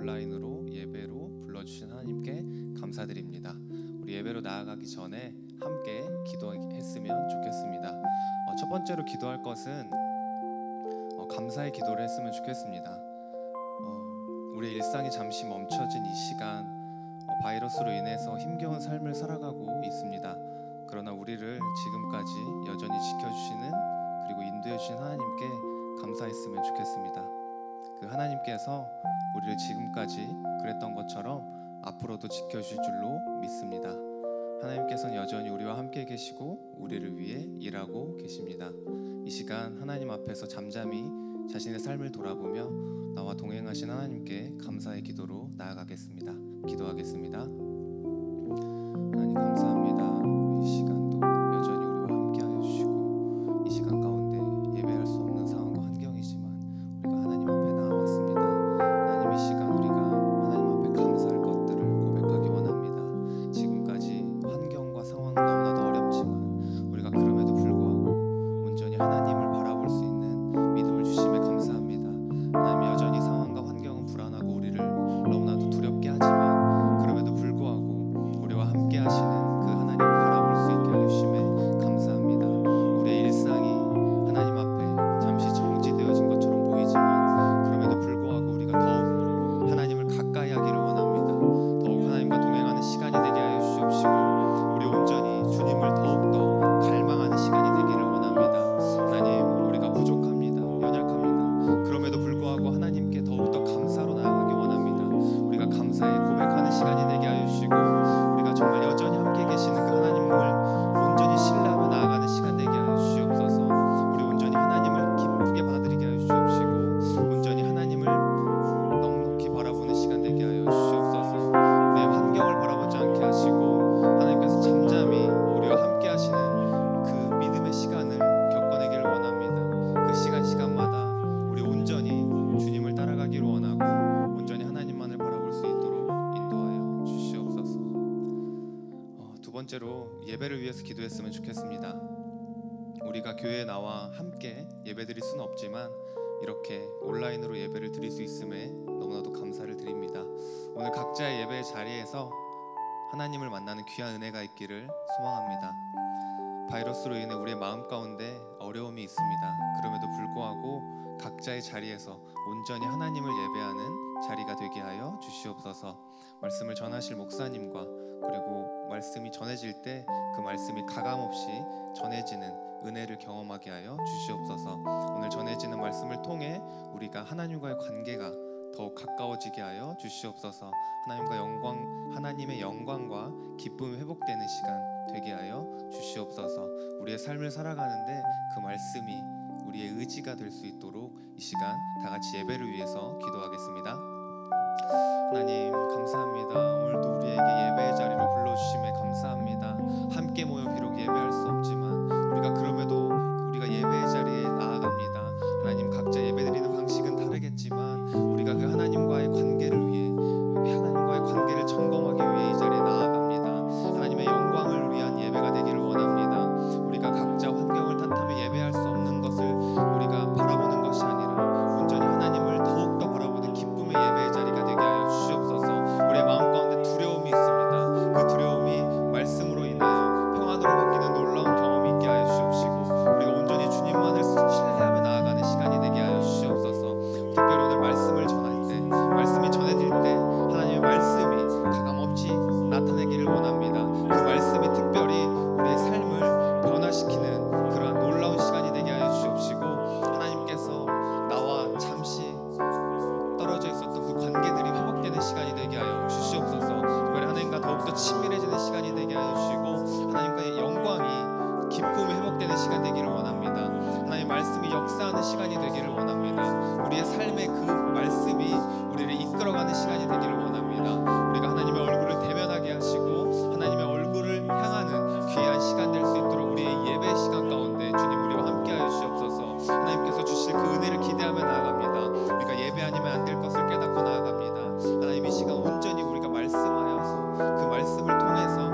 온라인으로 예배로 불러주신 하나님께 감사드립니다. 우리 예배로 나아가기 전에 함께 기도했으면 좋겠습니다. 첫 번째로 기도할 것은 감사의 기도를 했으면 좋겠습니다. 우리 일상이 잠시 멈춰진 이 시간, 바이러스로 인해서 힘겨운 삶을 살아가고 있습니다. 그러나 우리를 지금까지 여전히 지켜주시는 그리고 인도해주신 하나님께 감사했으면 좋겠습니다. 그 하나님께서 우리를 지금까지 그랬던 것처럼 앞으로도 지켜주실 줄로 믿습니다. 하나님께서는 여전히 우리와 함께 계시고 우리를 위해 일하고 계십니다. 이 시간 하나님 앞에서 잠잠히 자신의 삶을 돌아보며 나와 동행하신 하나님께 감사의 기도로 나아가겠습니다. 기도하겠습니다. 하나님 감사합니다. 이 시간도 여전히 우리와 함께 하여 주시고 이 시간 가운데 예배할 수 없는 상황과 환경이지만 우리가 하나님 앞에 나아왔습니다. 하나님 이 시간 우리가 하나님 앞에 감사할 것들을 고백하기 원합니다. 지금까지 환경과 상황은 너무나도 어렵지만 우리가 그럼에도 불구하고 온전히 하나님을 바라볼 수 있는 믿음을 주심에 감사합니다. 하나님 여전히 상황과 환경은 불안하고 우리를 너무나도 두렵게 하지만 그럼에도 불구하고 우리와 함께 하시는 그 하나님을 바라볼 수 있게 하여 주심에 감사합니다. 우리의 일상이 하나님 앞에 잠시 정지되어진 것처럼 보이지만 그럼에도 불구하고 우리가 더욱 하나님을 가까이 하기를 원합니다. 더욱 하나님과 동행하는 시간이 되게 하여 주시옵시고 우리 온전히 주님을 더욱더 갈망하는 시간이 되기를 원합니다. 하나님 우리가 부족합니다. 연약합니다. 그럼에도 불구하고 하나님께 더욱더 감사로 나아가기 원합니다. 우리가 감사에 고백하는 시간이 되게 하여 주시고 우리가 정말 여전히 함께 계시는 그 하나님을 온전히 신뢰하며 나아가는 시간 되게 하여 주시옵소서. 우리 온전히 하나님을 기쁘게 받아들이게 하여 주시옵시고 온전히 하나님을 넉넉히 바라보는 시간 되게 하여 주시옵소서. 우리의 환경을 바라보지 않게 하시고 하나님께서 잠잠히 우리와 함께 하시는 그 믿음의 시간을 겪어내기를 원합니다. 그 시간마다 우리 온전히 주님을 따라가기를 원하고 온전히 하나님만을 바라볼 수 있도록 인도하여 주시옵소서. 두 번째로 예배를 위해서 기도했으면 좋겠습니다. 우리가 교회에 나와 함께 예배드릴 수는 없지만 이렇게 온라인으로 예배를 드릴 수 있음에 너무나도 감사를 드립니다. 오늘 각자의 예배의 자리에서 하나님을 만나는 귀한 은혜가 있기를 소망합니다. 바이러스로 인해 우리의 마음 가운데 어려움이 있습니다. 그럼에도 불구하고 각자의 자리에서 온전히 하나님을 예배하는 자리가 되게 하여 주시옵소서. 말씀을 전하실 목사님과 그리고 말씀이 전해질 때 그 말씀이 가감없이 전해지는 은혜를 경험하게 하여 주시옵소서. 오늘 전해지는 말씀을 통해 우리가 하나님과의 관계가 더욱 가까워지게 하여 주시옵소서. 하나님의 영광과 기쁨이 회복되는 시간 되게 하여 주시옵소서. 우리의 삶을 살아가는데 그 말씀이 우리의 의지가 될 수 있도록 이 시간 다 같이 예배를 위해서 기도하겠습니다. 하나님 감사합니다. 오늘도 우리에게 예배의 자리로 불러주심에 감사합니다. 함께 모여 비록 예배할 수 없지만 우리가 그럼에도 우리가 예배의 자리에 나아갑니다. 하나님 각자 예배드리는 방식은 다르겠지만 우리가 그 하나님과의 관계를 위해 하나님과의 관계를 점검하기 위해 이 자리에 나아갑니다. 하나님의 영광을 위한 예배가 되기를 원합니다. 우리가 각자 환경을 탓하며 예배할 수 없는 것을 우리가 바라보는 것이 아니라 온전히 하나님을 더욱더 바라보는 기쁨의 예배의 자리가 되게 하여 주시옵소서. 우리의 마음 가운데 두려움이 있습니다. 그 두려움이 말씀으로 인하여 평안으로 바뀌는 놀라운 경험이 있게 하여 주시옵시고 우리가 온전히 주님만을 신뢰하며 나아가는 시간이 되게 하여 주시옵소서. 특별히 오늘 말씀을 전할 때 말씀이 전해질 때 하나님의 말씀이 가감없이 나타내기를 원합니다. 그 말씀이 특별히 우리의 삶을 변화시키는 그러한 놀라운 시간이 되게 하여 주시옵시고 하나님께서 나와 잠시 떨어져 있었던 그 관계들이 회복되는 시간이 되게 하여 주시옵소서. 특별히 하나님과 더욱더 친밀해지는 시간이 되게 하여 주시고 하나님과의 영광이 기쁨이 회복되는 시간 되기를 원합니다. 하나님의 말씀이 역사하는 시간이 되기를 원합니다. 우리의 삶의 그 말씀이 우리를 이끌어가는 시간이 되기를 원합니다. 우리가 하나님의 얼굴을 대면하게 하시고 하나님의 얼굴을 향하는 귀한 시간 될 수 있도록 우리의 예배 시간 가운데 주님 우리와 함께 하여 주시옵소서. 하나님께서 주실 그 은혜를 기대하며 나아갑니다. 우리가 예배 아니면 안 될 것을 깨닫고 나아갑니다. 하나님 이 시간 온전히 우리가 말씀하여서 그 말씀을 통해서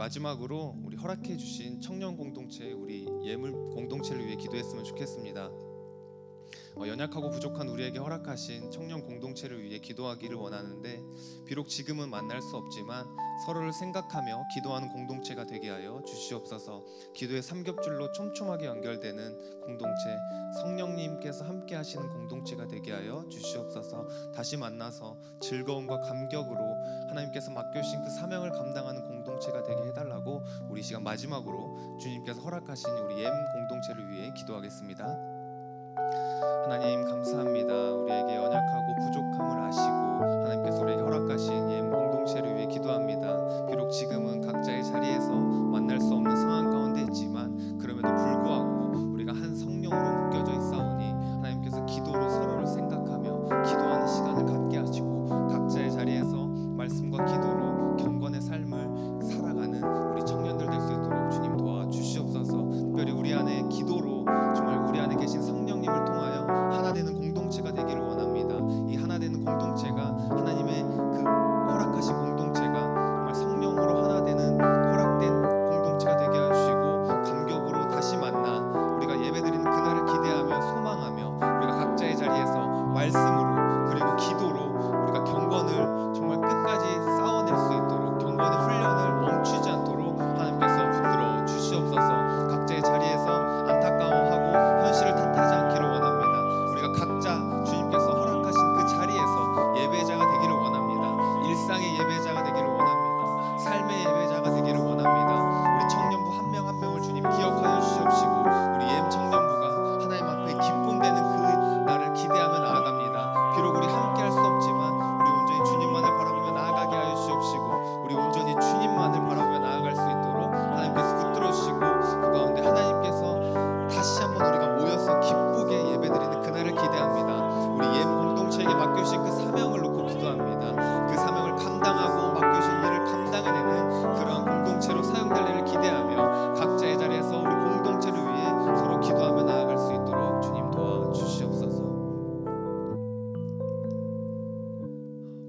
마지막으로 우리 허락해 주신 청년 공동체, 우리 예물 공동체를 위해 기도했으면 좋겠습니다. 연약하고 부족한 우리에게 허락하신 청년 공동체를 위해 기도하기를 원하는데, 비록 지금은 만날 수 없지만 서로를 생각하며 기도하는 공동체가 되게 하여 주시옵소서. 기도의 삼겹줄로 촘촘하게 연결되는 공동체, 성령님께서 함께 하시는 공동체가 되게 하여 주시옵소서. 다시 만나서 즐거움과 감격으로 하나님께서 맡겨주신 그 사명을 감당하는 공동체가 되게 해달라고 우리 시간 마지막으로 주님께서 허락하신 우리 엠 공동체를 위해 기도하겠습니다. 하나님 감사합니다. 우리에게 연약하고 부족함을 아시고 하나님께서 우리에게 허락하신 예물 공동체를 위해 기도합니다. 비록 지금은 각자의 자리에서 만날 수 없는 상황 가운데 있지만 그럼에도 불구하고 우리가 한 성령으로 묶여져 있사오니 하나님께서 기도로 서로를 생각하며 기도하는 시간을 갖게 하시고 각자의 자리에서 말씀과 기도로 경건의 삶을 살아가는 우리 청년들 될 수 있도록 주님 도와주시옵소서. 특별히 우리 안에 기도로 정말 우리 안에 계신 성령님을 통하여 하나 되는 공동체가 되기를 원합니다. 이 하나 되는 공동체가 하나님의 그 허락하신 공동체가 정말 성령으로 하나 되는 허락된 공동체가 되게 하시고 감격으로 다시 만나 우리가 예배드리는 그날을 기대하며 소망하며 우리가 각자의 자리에서 말씀으로 그리고 기도로 우리가 경건을 정말 끝까지 쌓아낼 수 있도록 경건의 훈련을 멈추지 않도록 하나님께서 붙들어 주시옵소서. 각자의 자리에서 안타까워하고 현실을 탓하지 않기를 원합니다. 우리가 각자 주님께서 허락하신 그 자리에서 예배자가 되기를 원합니다. 일상의 예배자가 되기를 원합니다. 삶의 예배자가 되기를 원합니다. 우리 청년부 한 명 한 명을 주님 기억하여 주시옵시고 우리 엠 청년부가 하나님 앞에 기쁨되는 그 날을 기대하며 나아갑니다. 비록 우리 함께 할 수 없지만 우리 온전히 주님만을 바라보며 나아가게 하여 주시옵시고 우리 온전히 주님만을 바라보며 나아갈 수 있도록 하나님께서 붙들어 주시고 그 가운데 하나님께서 다시 한번 우리가 모여서 기쁘게 예배드리는 그날을 기대합니다. 우리 엠 공동체에게 맡겨주신 그 사명을 놓고 기도합니다. 그 사명을 감당하고 맡겨주신 일을 감당해내는 그러한 공동체로 사용될 일을 기대하며 각자의 자리에서 우리 공동체를 위해 서로 기도하며 나아갈 수 있도록 주님 도와주시옵소서.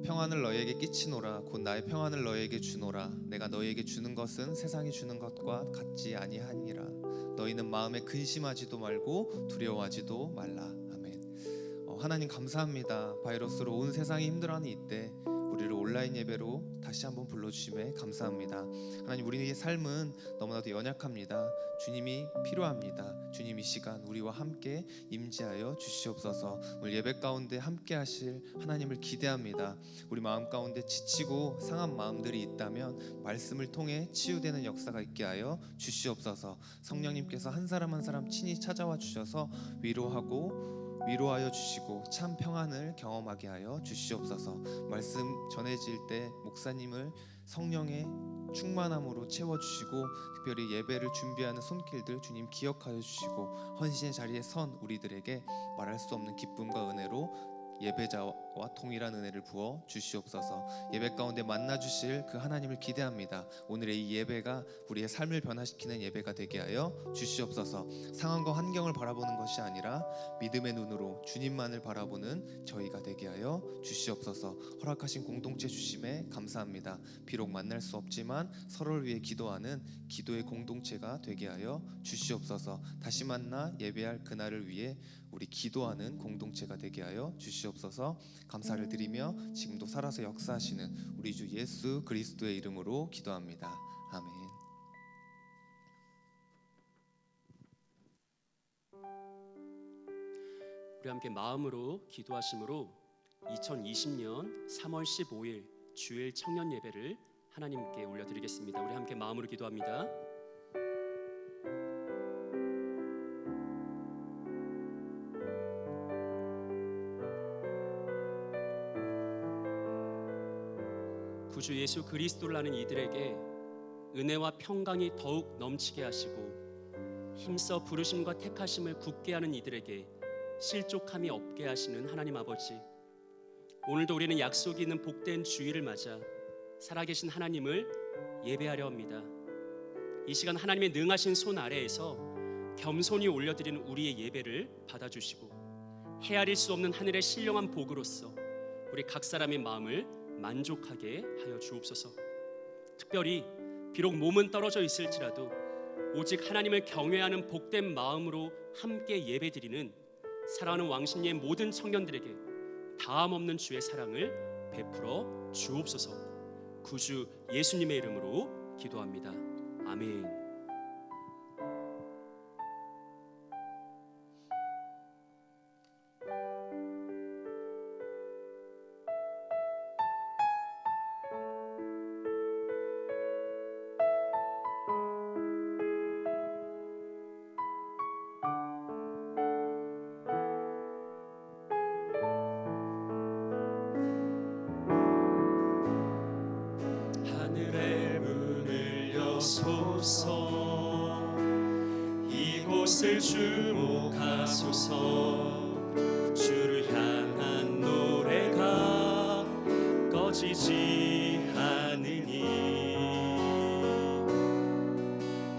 평안을 너희에게 끼치노라. 곧 나의 평안을 너희에게 주노라. 내가 너희에게 주는 것은 세상이 주는 것과 같지 아니하니라. 너희는 마음에 근심하지도 말고 두려워하지도 말라. 아멘. 하나님 감사합니다. 바이러스로 온 세상이 힘들어하는 이때 우리를 온라인 예배로 다시 한번 불러주심에 감사합니다. 하나님, 우리의 삶은 너무나도 연약합니다. 주님이 필요합니다. 주님 이 시간 우리와 함께 임재하여 주시옵소서. 오늘 예배 가운데 함께 하실 하나님을 기대합니다. 우리 마음 가운데 지치고 상한 마음들이 있다면 말씀을 통해 치유되는 역사가 있게 하여 주시옵소서. 성령님께서 한 사람 한 사람 친히 찾아와 주셔서 위로하여 주시고 참 평안을 경험하게 하여 주시옵소서. 말씀 전해질 때 목사님을 성령의 충만함으로 채워주시고 특별히 예배를 준비하는 손길들 주님 기억하여 주시고 헌신의 자리에 선 우리들에게 말할 수 없는 기쁨과 은혜로 예배자와 동일한 은혜를 부어 주시옵소서. 예배 가운데 만나 주실 그 하나님을 기대합니다. 오늘의 이 예배가 우리의 삶을 변화시키는 예배가 되게 하여 주시옵소서. 상황과 환경을 바라보는 것이 아니라 믿음의 눈으로 주님만을 바라보는 저희가 되게 하여 주시옵소서. 허락하신 공동체 주심에 감사합니다. 비록 만날 수 없지만 서로를 위해 기도하는 기도의 공동체가 되게 하여 주시옵소서. 다시 만나 예배할 그날을 위해 우리 기도하는 공동체가 되게 하여 주시옵소서. 감사를 드리며 지금도 살아서 역사하시는 우리 주 예수 그리스도의 이름으로 기도합니다. 아멘. 우리 함께 마음으로 기도하심으로 2020년 3월 15일 주일 청년 예배를 하나님께 올려드리겠습니다. 우리 함께 마음으로 기도합니다. 구주 예수 그리스도를 아는 이들에게 은혜와 평강이 더욱 넘치게 하시고 힘써 부르심과 택하심을 굳게 하는 이들에게 실족함이 없게 하시는 하나님 아버지, 오늘도 우리는 약속이 있는 복된 주일을 맞아 살아계신 하나님을 예배하려 합니다. 이 시간 하나님의 능하신 손 아래에서 겸손히 올려드리는 우리의 예배를 받아주시고 헤아릴 수 없는 하늘의 신령한 복으로서 우리 각 사람의 마음을 만족하게 하여 주옵소서. 특별히 비록 몸은 떨어져 있을지라도 오직 하나님을 경외하는 복된 마음으로 함께 예배드리는 사랑하는 왕십리의 모든 청년들에게 다함 없는 주의 사랑을 베풀어 주옵소서. 구주 예수님의 이름으로 기도합니다. 아멘. 하늘의 문을 여소서 이곳을 주목하소서 주를 향한 노래가 꺼지지 않으니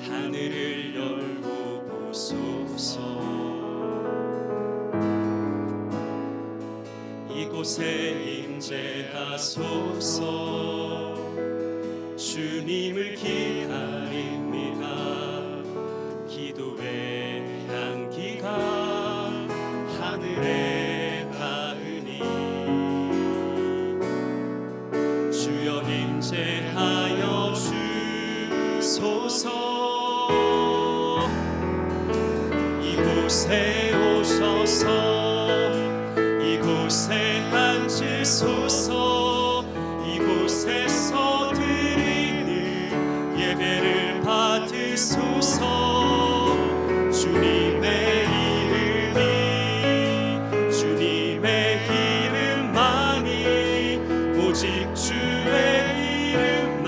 하늘을 열고 보소서 이곳에 임재하소서 주님을 기다립니다. 기도의 향기가 하늘에 닿으니 주여 임재하여 주소서 이곳에 오셔서 이곳에 앉으소서 이곳에서 예배를 받으소서 주님의 이름만이 오직 주의 이름만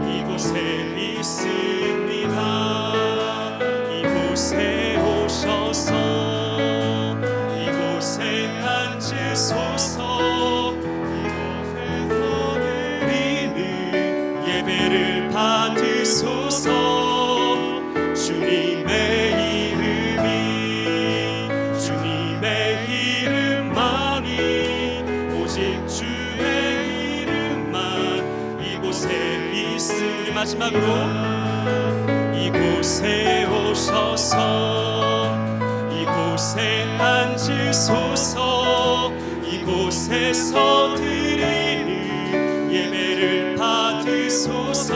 이곳에 있습니다. 이곳에 오셔서 이곳에 앉으소서 이곳에서 드리는 예배를 받으소서 주님의 이름만이 오직 주의 이름만 이곳에 있으니 마지막으로 이곳에 오셔서 이곳에 앉으소서 이곳에서 드리는 예배를 받으소서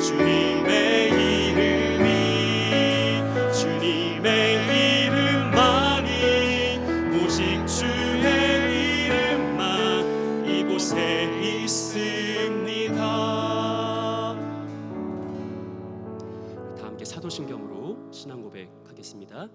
주님의 이름만이 오직 주의 이름만 이곳에 있습니다. 다 함께 사도신경으로 신앙 고백하겠습니다.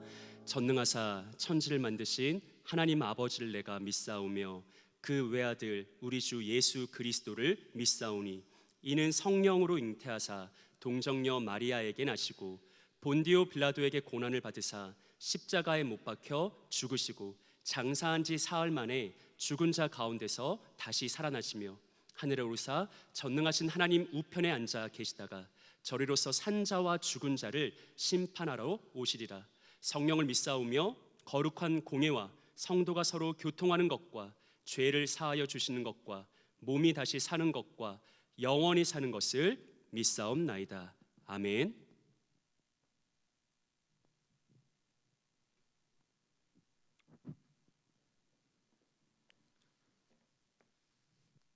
전능하사 천지를 만드신 하나님 아버지를 내가 믿사오며 그 외아들 우리 주 예수 그리스도를 믿사오니 이는 성령으로 잉태하사 동정녀 마리아에게 나시고 본디오 빌라도에게 고난을 받으사 십자가에 못 박혀 죽으시고 장사한 지 사흘 만에 죽은 자 가운데서 다시 살아나시며 하늘에 오르사 전능하신 하나님 우편에 앉아 계시다가 저리로서 산자와 죽은 자를 심판하러 오시리라. 성령을 믿사오며 거룩한 공예와 성도가 서로 교통하는 것과 죄를 사하여 주시는 것과 몸이 다시 사는 것과 영원히 사는 것을 믿사옵나이다. 아멘.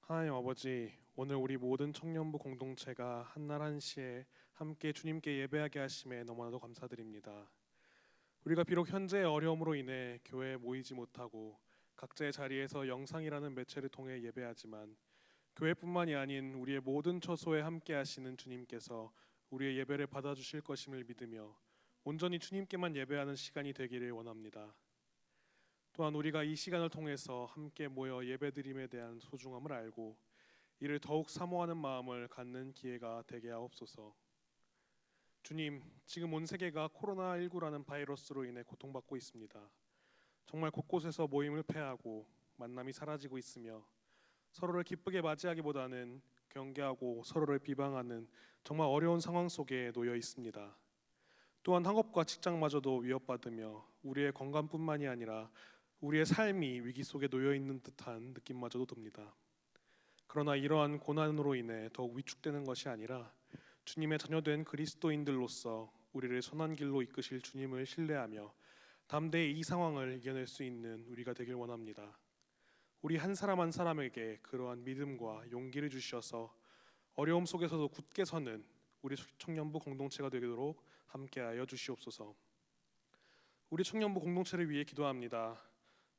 하나님 아버지, 오늘 우리 모든 청년부 공동체가 한날 한시에 함께 주님께 예배하게 하심에 너무나도 감사드립니다. 우리가 비록 현재의 어려움으로 인해 교회에 모이지 못하고 각자의 자리에서 영상이라는 매체를 통해 예배하지만 교회뿐만이 아닌 우리의 모든 처소에 함께 하시는 주님께서 우리의 예배를 받아주실 것임을 믿으며 온전히 주님께만 예배하는 시간이 되기를 원합니다. 또한 우리가 이 시간을 통해서 함께 모여 예배드림에 대한 소중함을 알고 이를 더욱 사모하는 마음을 갖는 기회가 되게 하옵소서. 주님, 지금 온 세계가 코로나19라는 바이러스로 인해 고통받고 있습니다. 정말 곳곳에서 모임을 폐하고 만남이 사라지고 있으며 서로를 기쁘게 맞이하기보다는 경계하고 서로를 비방하는 정말 어려운 상황 속에 놓여 있습니다. 또한 학업과 직장마저도 위협받으며 우리의 건강뿐만이 아니라 우리의 삶이 위기 속에 놓여 있는 듯한 느낌마저도 듭니다. 그러나 이러한 고난으로 인해 더욱 위축되는 것이 아니라 주님의 자녀된 그리스도인들로서 우리를 선한 길로 이끄실 주님을 신뢰하며 담대히 이 상황을 이겨낼 수 있는 우리가 되길 원합니다. 우리 한 사람 한 사람에게 그러한 믿음과 용기를 주셔서 어려움 속에서도 굳게 서는 우리 청년부 공동체가 되도록 함께하여 주시옵소서. 우리 청년부 공동체를 위해 기도합니다.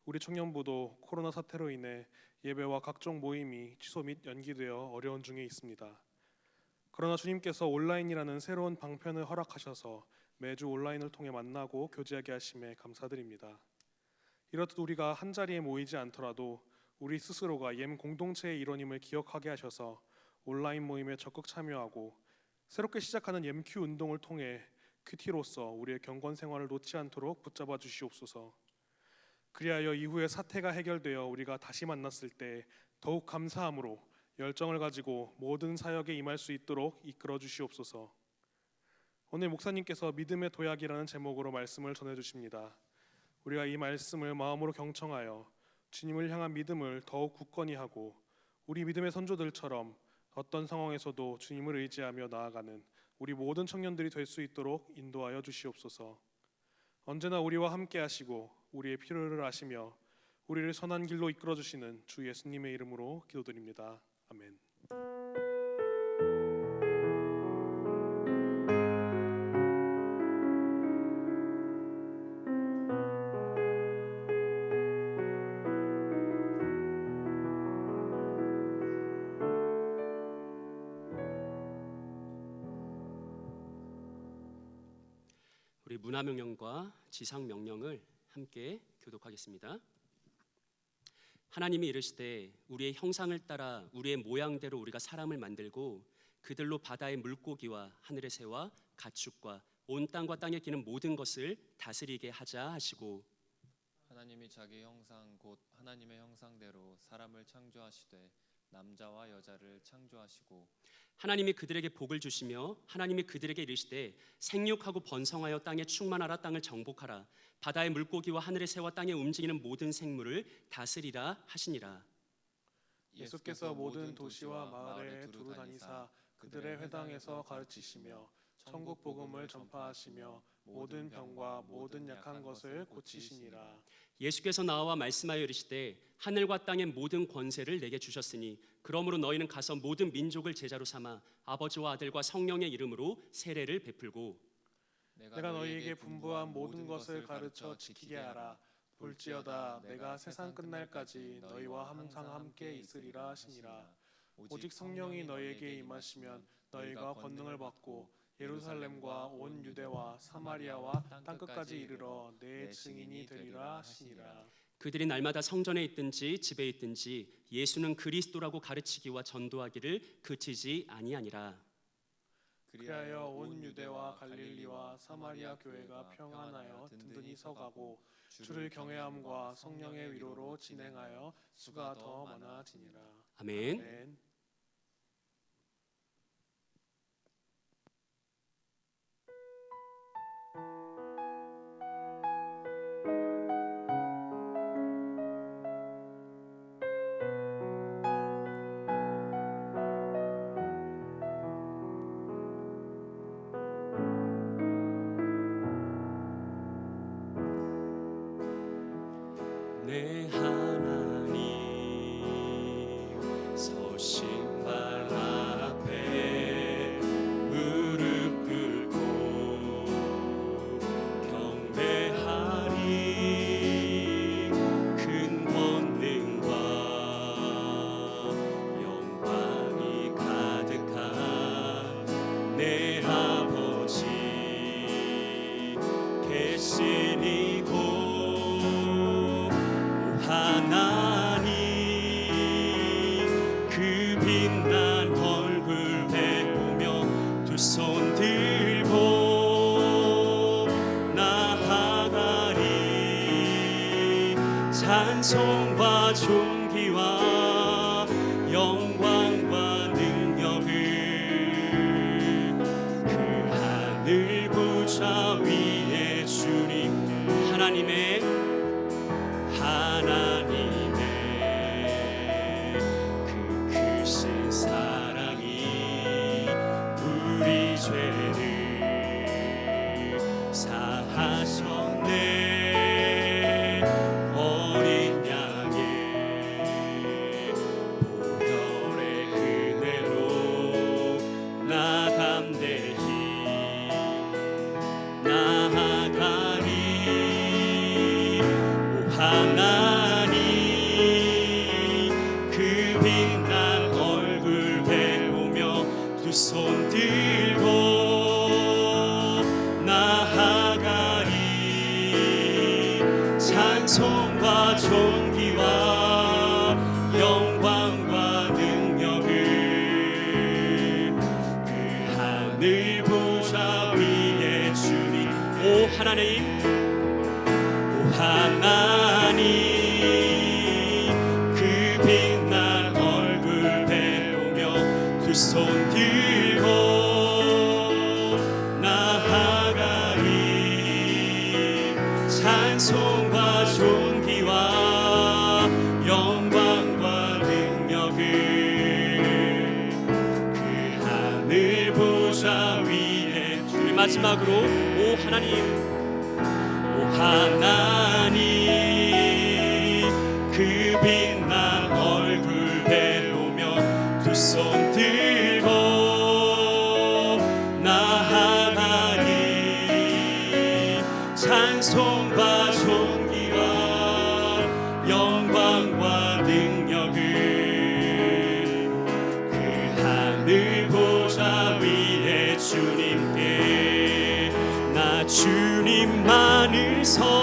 우리 청년부도 코로나 사태로 인해 예배와 각종 모임이 취소 및 연기되어 어려운 중에 있습니다. 그러나 주님께서 온라인이라는 새로운 방편을 허락하셔서 매주 온라인을 통해 만나고 교제하게 하심에 감사드립니다. 이렇듯 우리가 한 자리에 모이지 않더라도 우리 스스로가 옌 공동체의 일원임을 기억하게 하셔서 온라인 모임에 적극 참여하고 새롭게 시작하는 옌큐 운동을 통해 큐티로서 우리의 경건 생활을 놓지 않도록 붙잡아 주시옵소서. 그리하여 이후에 사태가 해결되어 우리가 다시 만났을 때 더욱 감사함으로 열정을 가지고 모든 사역에 임할 수 있도록 이끌어 주시옵소서. 오늘 목사님께서 믿음의 도약이라는 제목으로 말씀을 전해주십니다. 우리가 이 말씀을 마음으로 경청하여 주님을 향한 믿음을 더욱 굳건히 하고 우리 믿음의 선조들처럼 어떤 상황에서도 주님을 의지하며 나아가는 우리 모든 청년들이 될 수 있도록 인도하여 주시옵소서. 언제나 우리와 함께 하시고 우리의 필요를 아시며 우리를 선한 길로 이끌어 주시는 주 예수님의 이름으로 기도드립니다. 아멘. 우리 문화명령과 지상명령을 함께 교독하겠습니다. 하나님이 이르시되 우리의 형상을 따라 우리의 모양대로 우리가 사람을 만들고 그들로 바다의 물고기와 하늘의 새와 가축과 온 땅과 땅에 기는 모든 것을 다스리게 하자 하시고 하나님이 자기 형상 곧 하나님의 형상대로 사람을 창조하시되 남자와 여자를 창조하시고 하나님이 그들에게 복을 주시며 하나님이 그들에게 이르시되 생육하고 번성하여 땅에 충만하라 땅을 정복하라 바다의 물고기와 하늘의 새와 땅에 움직이는 모든 생물을 다스리라 하시니라. 예수께서 모든 도시와 마을에 두루 다니사 그들의 회당에서 가르치시며 천국 복음을 전파하시며 모든 병과 모든 약한 것을 고치시니라. 예수께서 나와 말씀하여 이르시되 하늘과 땅의 모든 권세를 내게 주셨으니 그러므로 너희는 가서 모든 민족을 제자로 삼아 아버지와 아들과 성령의 이름으로 세례를 베풀고 내가 너희에게 분부한 모든 것을 가르쳐 지키게 하라. 볼지어다 내가 세상 끝날까지 너희와 항상 함께 있으리라 하시니라. 오직 성령이 너희에게 임하시면 너희가 권능을 받고 예루살렘과 온 유대와 사마리아와 땅끝까지 이르러 내 증인이 되리라 하시니라. 그들이 날마다 성전에 있든지 집에 있든지 예수는 그리스도라고 가르치기와 전도하기를 그치지 아니하니라. 그리하여 온 유대와 갈릴리와 사마리아 교회가 평안하여 든든히 서가고 주를 경외함과 성령의 위로로 진행하여 수가 더 많아지니라. 아멘. 아멘. 내 하나님 서신 발 앞에 무릎 꿇고 경배하리. 큰 권능과 영광이 가득한 내 아버지 계시니고 하나님 그 빛난 얼굴 배우며 두 손 들고 나아가리. 찬송과 존귀와 영광과 능력을 그 하늘 보좌 위에 주님 하나님의 그 크신 하나님 그 빛난 얼굴 배우며 두 손 들고 나아가리 찬송과 존귀와 영광과 능력을 그 하늘 보좌 위에 주니 오 하나님 그 빛난 얼굴 배우며 두 손 들고 나아가리 찬송과 존귀와 영광과 능력을 그 하늘 보좌 위에 우리 마지막으로 오 하나님 그 빛난 얼굴 배우며 두 손 들고 나아가리 찬송과 존귀와 영광과 능력을 그 하늘 보좌 위에 주님께 나 주님만을 섬기리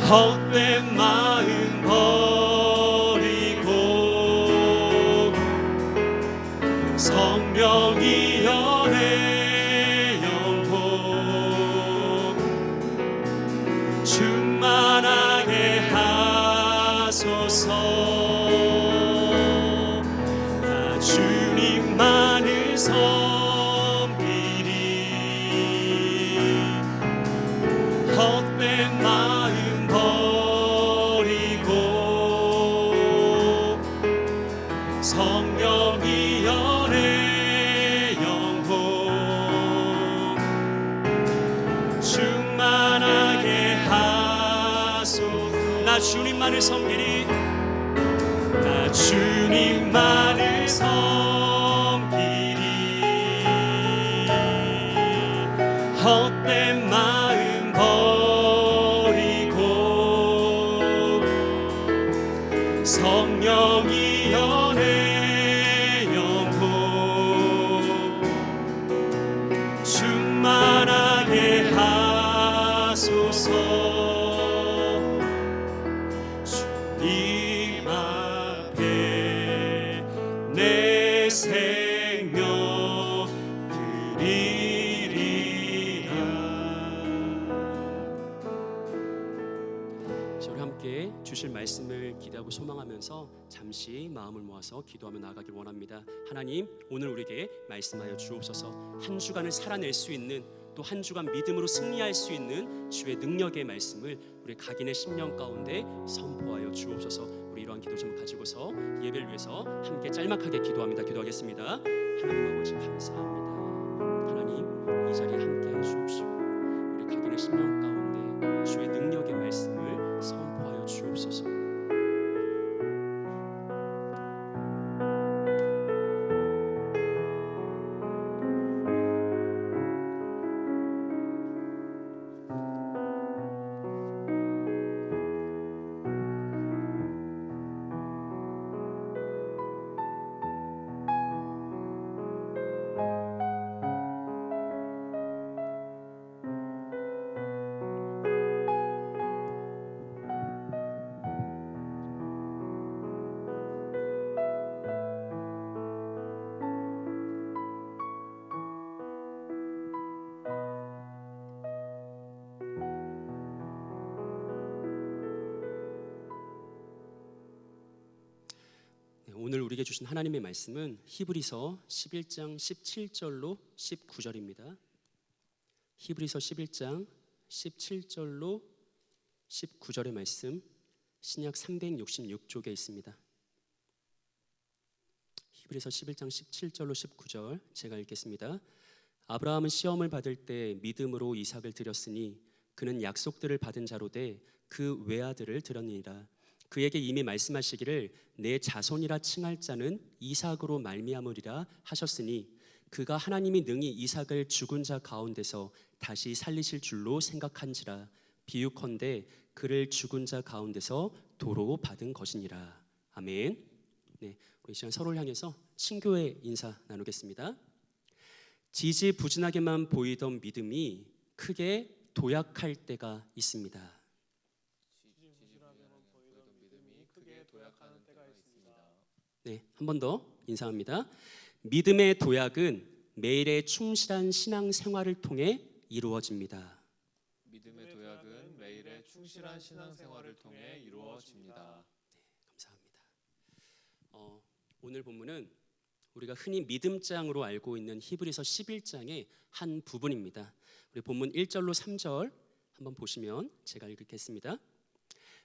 헛된 마음 버리고 성령이여 내 영혼 충만하게 하소서 나 주님만을 섬기리 헛된 마음 버리고 성령이여 내 영혼 충만하게 하소서 나 주님만을 섬기리 나 주님만을 섬기리 헛된 마음 버리고 성령이여 내 영혼 충만하게 하소서 주님 앞에 내 생명 드리리라. 우리 함께 주실 말씀을 기대하고 소망하면서 잠시 마음을 모아서 기도하며 나아가길 원합니다. 하나님, 오늘 우리에게 말씀하여 주옵소서. 한 주간을 살아낼 수 있는, 또 한 주간 믿음으로 승리할 수 있는 주의 능력의 말씀을 우리 각인의 심령 가운데 선포하여 주옵소서. 우리 이러한 기도 좀 가지고서 예배를 위해서 함께 짤막하게 기도합니다. 기도하겠습니다. 하나님 아버지 감사합니다. 하나님, 이 자리에 함께해 주옵시고 우리 각인의 심령 가운데 주의 능력의 말씀을 선포하여 주옵소서. 오늘 우리에게 주신 하나님의 말씀은 히브리서 11장 17절로 19절입니다. 히브리서 11장 17절로 19절의 말씀, 신약 366쪽에 있습니다. 히브리서 11장 17절로 19절 제가 읽겠습니다. 아브라함은 시험을 받을 때 믿음으로 이삭을 드렸으니 그는 약속들을 받은 자로 돼 그 외아들을 드렸느니라. 그에게 이미 말씀하시기를 내 자손이라 칭할 자는 이삭으로 말미암으리라 하셨으니 그가 하나님이 능히 이삭을 죽은 자 가운데서 다시 살리실 줄로 생각한지라. 비유컨대 그를 죽은 자 가운데서 도로 받은 것이니라. 아멘. 네, 우리 이 시간 서로를 향해서 친교의 인사 나누겠습니다. 지지부진하게만 보이던 믿음이 크게 도약할 때가 있습니다. 네, 한 번 더 인사합니다. 믿음의 도약은 매일의 충실한 신앙 생활을 통해 이루어집니다. 믿음의 도약은 매일의 충실한 신앙생활을 통해 이루어집니다. 감사합니다. 오늘 본문은 우리가 흔히 믿음장으로 알고 있는 히브리서 11장의 한 부분입니다. 우리 본문 1절로 3절 한번 보시면 제가 읽겠습니다.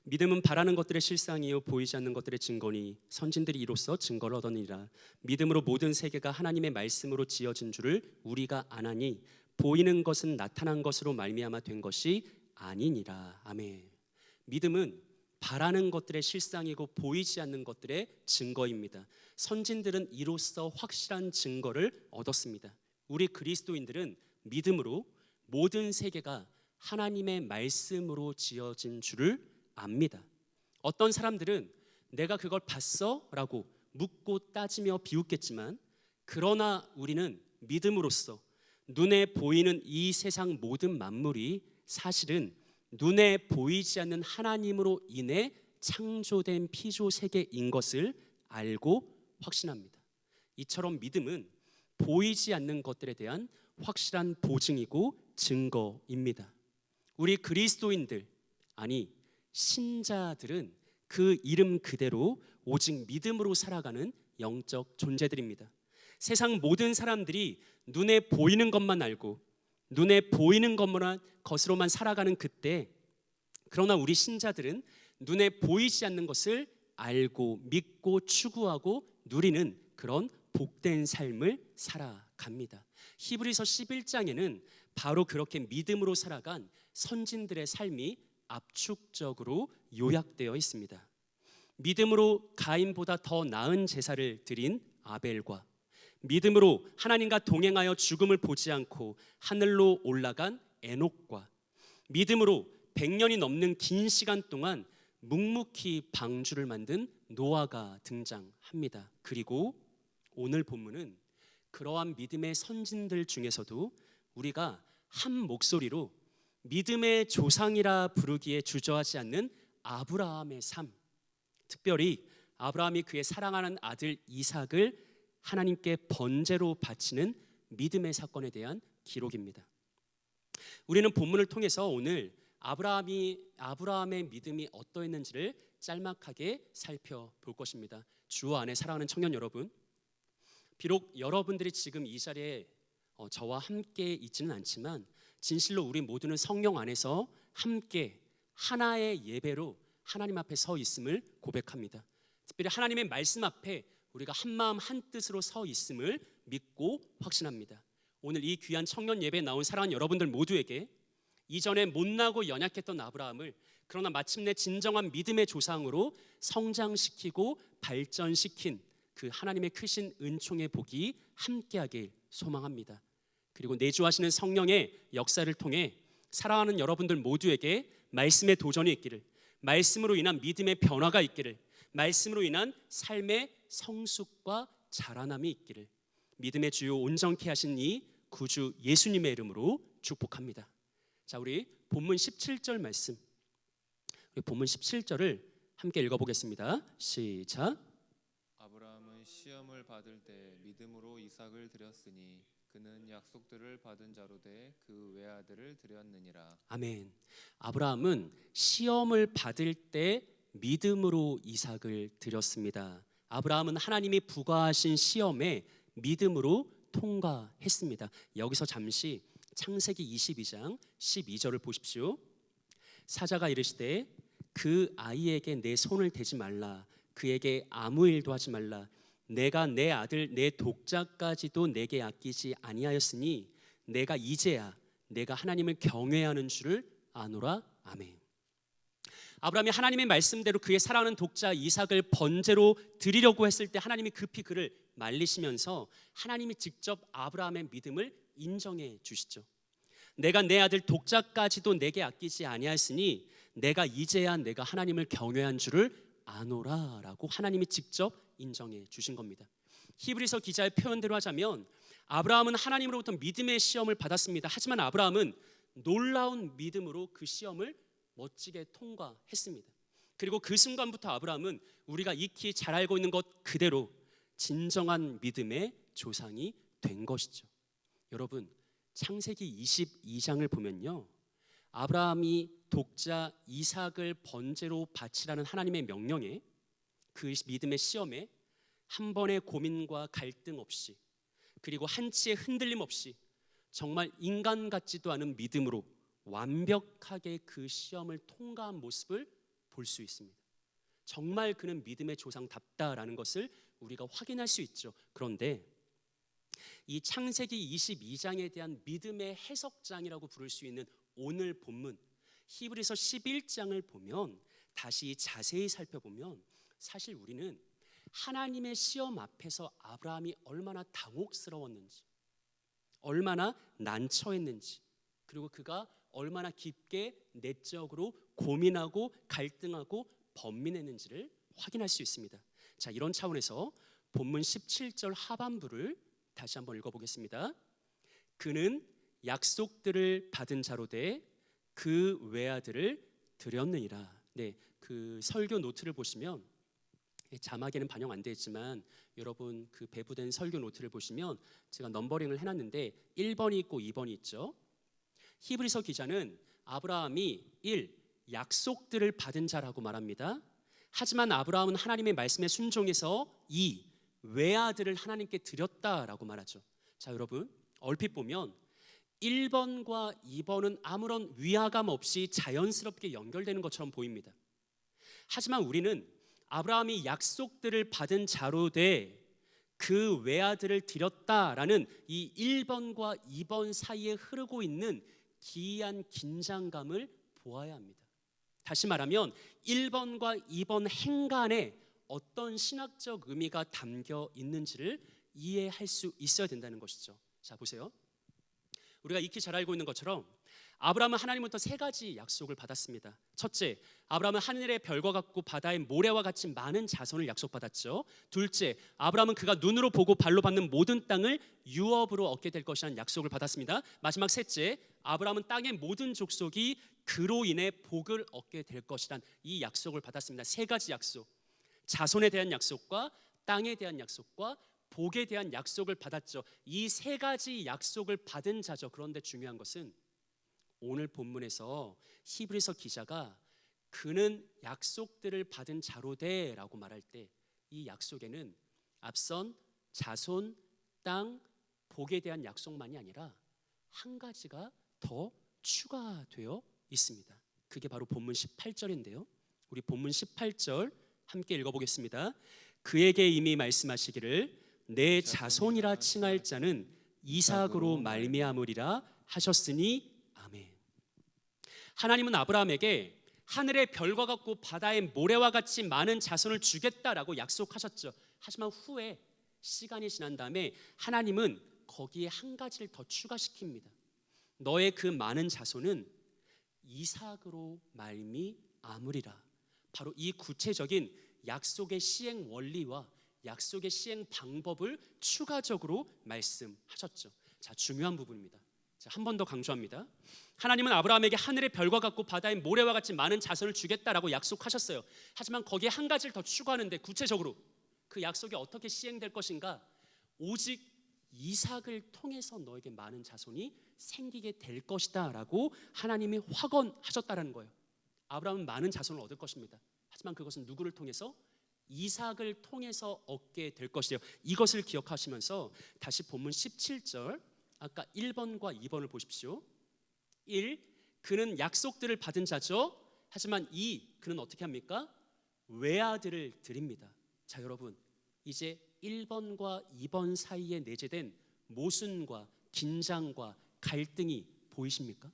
믿음은 바라는 것들의 실상이요 보이지 않는 것들의 증거니 선진들이 이로써 증거를 얻으니라. 믿음으로 모든 세계가 하나님의 말씀으로 지어진 줄을 우리가 아나니 보이는 것은 나타난 것으로 말미암아 된 것이 아니니라. 아멘. 믿음은 바라는 것들의 실상이고 보이지 않는 것들의 증거입니다. 선진들은 이로써 확실한 증거를 얻었습니다. 우리 그리스도인들은 믿음으로 모든 세계가 하나님의 말씀으로 지어진 줄을 압니다. 어떤 사람들은 내가 그걸 봤어? 라고 묻고 따지며 비웃겠지만, 그러나 우리는 믿음으로써 눈에 보이는 이 세상 모든 만물이 사실은 눈에 보이지 않는 하나님으로 인해 창조된 피조 세계인 것을 알고 확신합니다. 이처럼 믿음은 보이지 않는 것들에 대한 확실한 보증이고 증거입니다. 우리 그리스도인들, 아니 신자들은 그 이름 그대로 오직 믿음으로 살아가는 영적 존재들입니다. 세상 모든 사람들이 눈에 보이는 것만 알고 눈에 보이는 것으로만 살아가는 그때, 그러나 우리 신자들은 눈에 보이지 않는 것을 알고 믿고 추구하고 누리는 그런 복된 삶을 살아갑니다. 히브리서 11장에는 바로 그렇게 믿음으로 살아간 선진들의 삶이 압축적으로 요약되어 있습니다. 믿음으로 가인보다 더 나은 제사를 드린 아벨과 믿음으로 하나님과 동행하여 죽음을 보지 않고 하늘로 올라간 에녹과 믿음으로 100년이 넘는 긴 시간 동안 묵묵히 방주를 만든 노아가 등장합니다. 그리고 오늘 본문은 그러한 믿음의 선진들 중에서도 우리가 한 목소리로 믿음의 조상이라 부르기에 주저하지 않는 아브라함의 삶, 특별히 아브라함이 그의 사랑하는 아들 이삭을 하나님께 번제로 바치는 믿음의 사건에 대한 기록입니다. 우리는 본문을 통해서 오늘 아브라함의 믿음이 어떠했는지를 짤막하게 살펴볼 것입니다. 주 안에 사랑하는 청년 여러분, 비록 여러분들이 지금 이 자리에 저와 함께 있지는 않지만 진실로 우리 모두는 성령 안에서 함께 하나의 예배로 하나님 앞에 서 있음을 고백합니다. 특별히 하나님의 말씀 앞에 우리가 한 마음 한 뜻으로 서 있음을 믿고 확신합니다. 오늘 이 귀한 청년 예배에 나온 사랑하는 여러분들 모두에게 이전에 못나고 연약했던 아브라함을 그러나 마침내 진정한 믿음의 조상으로 성장시키고 발전시킨 그 하나님의 크신 은총의 복이 함께하길 소망합니다. 그리고 내주하시는 성령의 역사를 통해 사랑하는 여러분들 모두에게 말씀의 도전이 있기를, 말씀으로 인한 믿음의 변화가 있기를, 말씀으로 인한 삶의 성숙과 자라남이 있기를 믿음의 주요 온전케 하신 이 구주 예수님의 이름으로 축복합니다. 자, 우리 본문 17절 말씀, 우리 본문 17절을 함께 읽어보겠습니다. 시작. 아브라함은 시험을 받을 때 믿음으로 이삭을 드렸으니 그는 약속들을 받은 자로 돼 그 외아들을 드렸느니라. 아멘. 아브라함은 시험을 받을 때 믿음으로 이삭을 드렸습니다. 아브라함은 하나님이 부과하신 시험에 믿음으로 통과했습니다. 여기서 잠시 창세기 22장 12절을 보십시오. 사자가 이르시되 그 아이에게 내 손을 대지 말라, 그에게 아무 일도 하지 말라. 내가 내 아들 내 독자까지도 내게 아끼지 아니하였으니 내가 이제야 내가 하나님을 경외하는 줄을 아노라. 아멘. 아브라함이 하나님의 말씀대로 그의 사랑하는 독자 이삭을 번제로 드리려고 했을 때 하나님이 급히 그를 말리시면서 하나님이 직접 아브라함의 믿음을 인정해 주시죠. 내가 내 아들 독자까지도 내게 아끼지 아니하였으니 내가 이제야 내가 하나님을 경외한 줄을 아노라라고 하나님이 직접 인정해 주신 겁니다. 히브리서 기자의 표현대로 하자면 아브라함은 하나님으로부터 믿음의 시험을 받았습니다. 하지만 아브라함은 놀라운 믿음으로 그 시험을 멋지게 통과했습니다. 그리고 그 순간부터 아브라함은 우리가 익히 잘 알고 있는 것 그대로 진정한 믿음의 조상이 된 것이죠. 여러분, 창세기 22장을 보면요, 아브라함이 독자 이삭을 번제로 바치라는 하나님의 명령에, 그 믿음의 시험에 한 번의 고민과 갈등 없이, 그리고 한치의 흔들림 없이 정말 인간 같지도 않은 믿음으로 완벽하게 그 시험을 통과한 모습을 볼 수 있습니다. 정말 그는 믿음의 조상답다라는 것을 우리가 확인할 수 있죠. 그런데 이 창세기 22장에 대한 믿음의 해석장이라고 부를 수 있는 오늘 본문 히브리서 11장을 보면, 다시 자세히 살펴보면 사실 우리는 하나님의 시험 앞에서 아브라함이 얼마나 당혹스러웠는지, 얼마나 난처했는지, 그리고 그가 얼마나 깊게 내적으로 고민하고 갈등하고 번민했는지를 확인할 수 있습니다. 자, 이런 차원에서 본문 17절 하반부를 다시 한번 읽어보겠습니다. 그는 약속들을 받은 자로 돼 그 외아들을 드렸느니라. 네, 그 설교 노트를 보시면 자막에는 반영 안 되어 있지만 여러분 그 배부된 설교 노트를 보시면 제가 넘버링을 해놨는데 1번이 있고 2번이 있죠. 히브리서 기자는 아브라함이 1. 약속들을 받은 자라고 말합니다. 하지만 아브라함은 하나님의 말씀에 순종해서 2. 외아들을 하나님께 드렸다라고 말하죠. 자, 여러분 얼핏 보면 1번과 2번은 아무런 위화감 없이 자연스럽게 연결되는 것처럼 보입니다. 하지만 우리는 아브라함이 약속들을 받은 자로 돼 그 외아들을 드렸다라는 이 1번과 2번 사이에 흐르고 있는 기이한 긴장감을 보아야 합니다. 다시 말하면 1번과 2번 행간에 어떤 신학적 의미가 담겨 있는지를 이해할 수 있어야 된다는 것이죠. 자, 보세요. 우리가 익히 잘 알고 있는 것처럼 아브라함은 하나님부터 3가지 약속을 받았습니다. 첫째, 아브라함은 하늘의 별과 같고 바다의 모래와 같이 많은 자손을 약속받았죠. 둘째, 아브라함은 그가 눈으로 보고 발로 밟는 모든 땅을 유업으로 얻게 될 것이라는 약속을 받았습니다. 마지막 셋째, 아브라함은 땅의 모든 족속이 그로 인해 복을 얻게 될 것이란 이 약속을 받았습니다. 3가지 약속, 자손에 대한 약속과 땅에 대한 약속과 복에 대한 약속을 받았죠. 이 3가지 약속을 받은 자죠. 그런데 중요한 것은 오늘 본문에서 히브리서 기자가 그는 약속들을 받은 자로 돼라고 말할 때 이 약속에는 앞선 자손, 땅, 복에 대한 약속만이 아니라 한 가지가 더 추가되어 있습니다. 그게 바로 본문 18절인데요. 우리 본문 18절 함께 읽어보겠습니다. 그에게 이미 말씀하시기를 내 자손이라 칭할 자는 이삭으로 말미암으리라 하셨으니 아멘. 하나님은 아브라함에게 하늘의 별과 같고 바다의 모래와 같이 많은 자손을 주겠다라고 약속하셨죠. 하지만 후에 시간이 지난 다음에 하나님은 거기에 한 가지를 더 추가시킵니다. 너의 그 많은 자손은 이삭으로 말미암으리라. 바로 이 구체적인 약속의 시행 원리와 약속의 시행 방법을 추가적으로 말씀하셨죠. 자, 중요한 부분입니다. 자, 한 번 더 강조합니다. 하나님은 아브라함에게 하늘의 별과 같고 바다의 모래와 같이 많은 자손을 주겠다라고 약속하셨어요. 하지만 거기에 한 가지를 더 추가하는데 구체적으로 그 약속이 어떻게 시행될 것인가? 오직 이삭을 통해서 너에게 많은 자손이 생기게 될 것이다 라고 하나님이 확언하셨다는 거예요. 아브라함은 많은 자손을 얻을 것입니다. 하지만 그것은 누구를 통해서? 이삭을 통해서 얻게 될 것이에요. 이것을 기억하시면서 다시 본문 17절 아까 1번과 2번을 보십시오. 1. 그는 약속들을 받은 자죠. 하지만 2. 그는 어떻게 합니까? 외아들을 드립니다. 자, 여러분 이제 1번과 2번 사이에 내재된 모순과 긴장과 갈등이 보이십니까?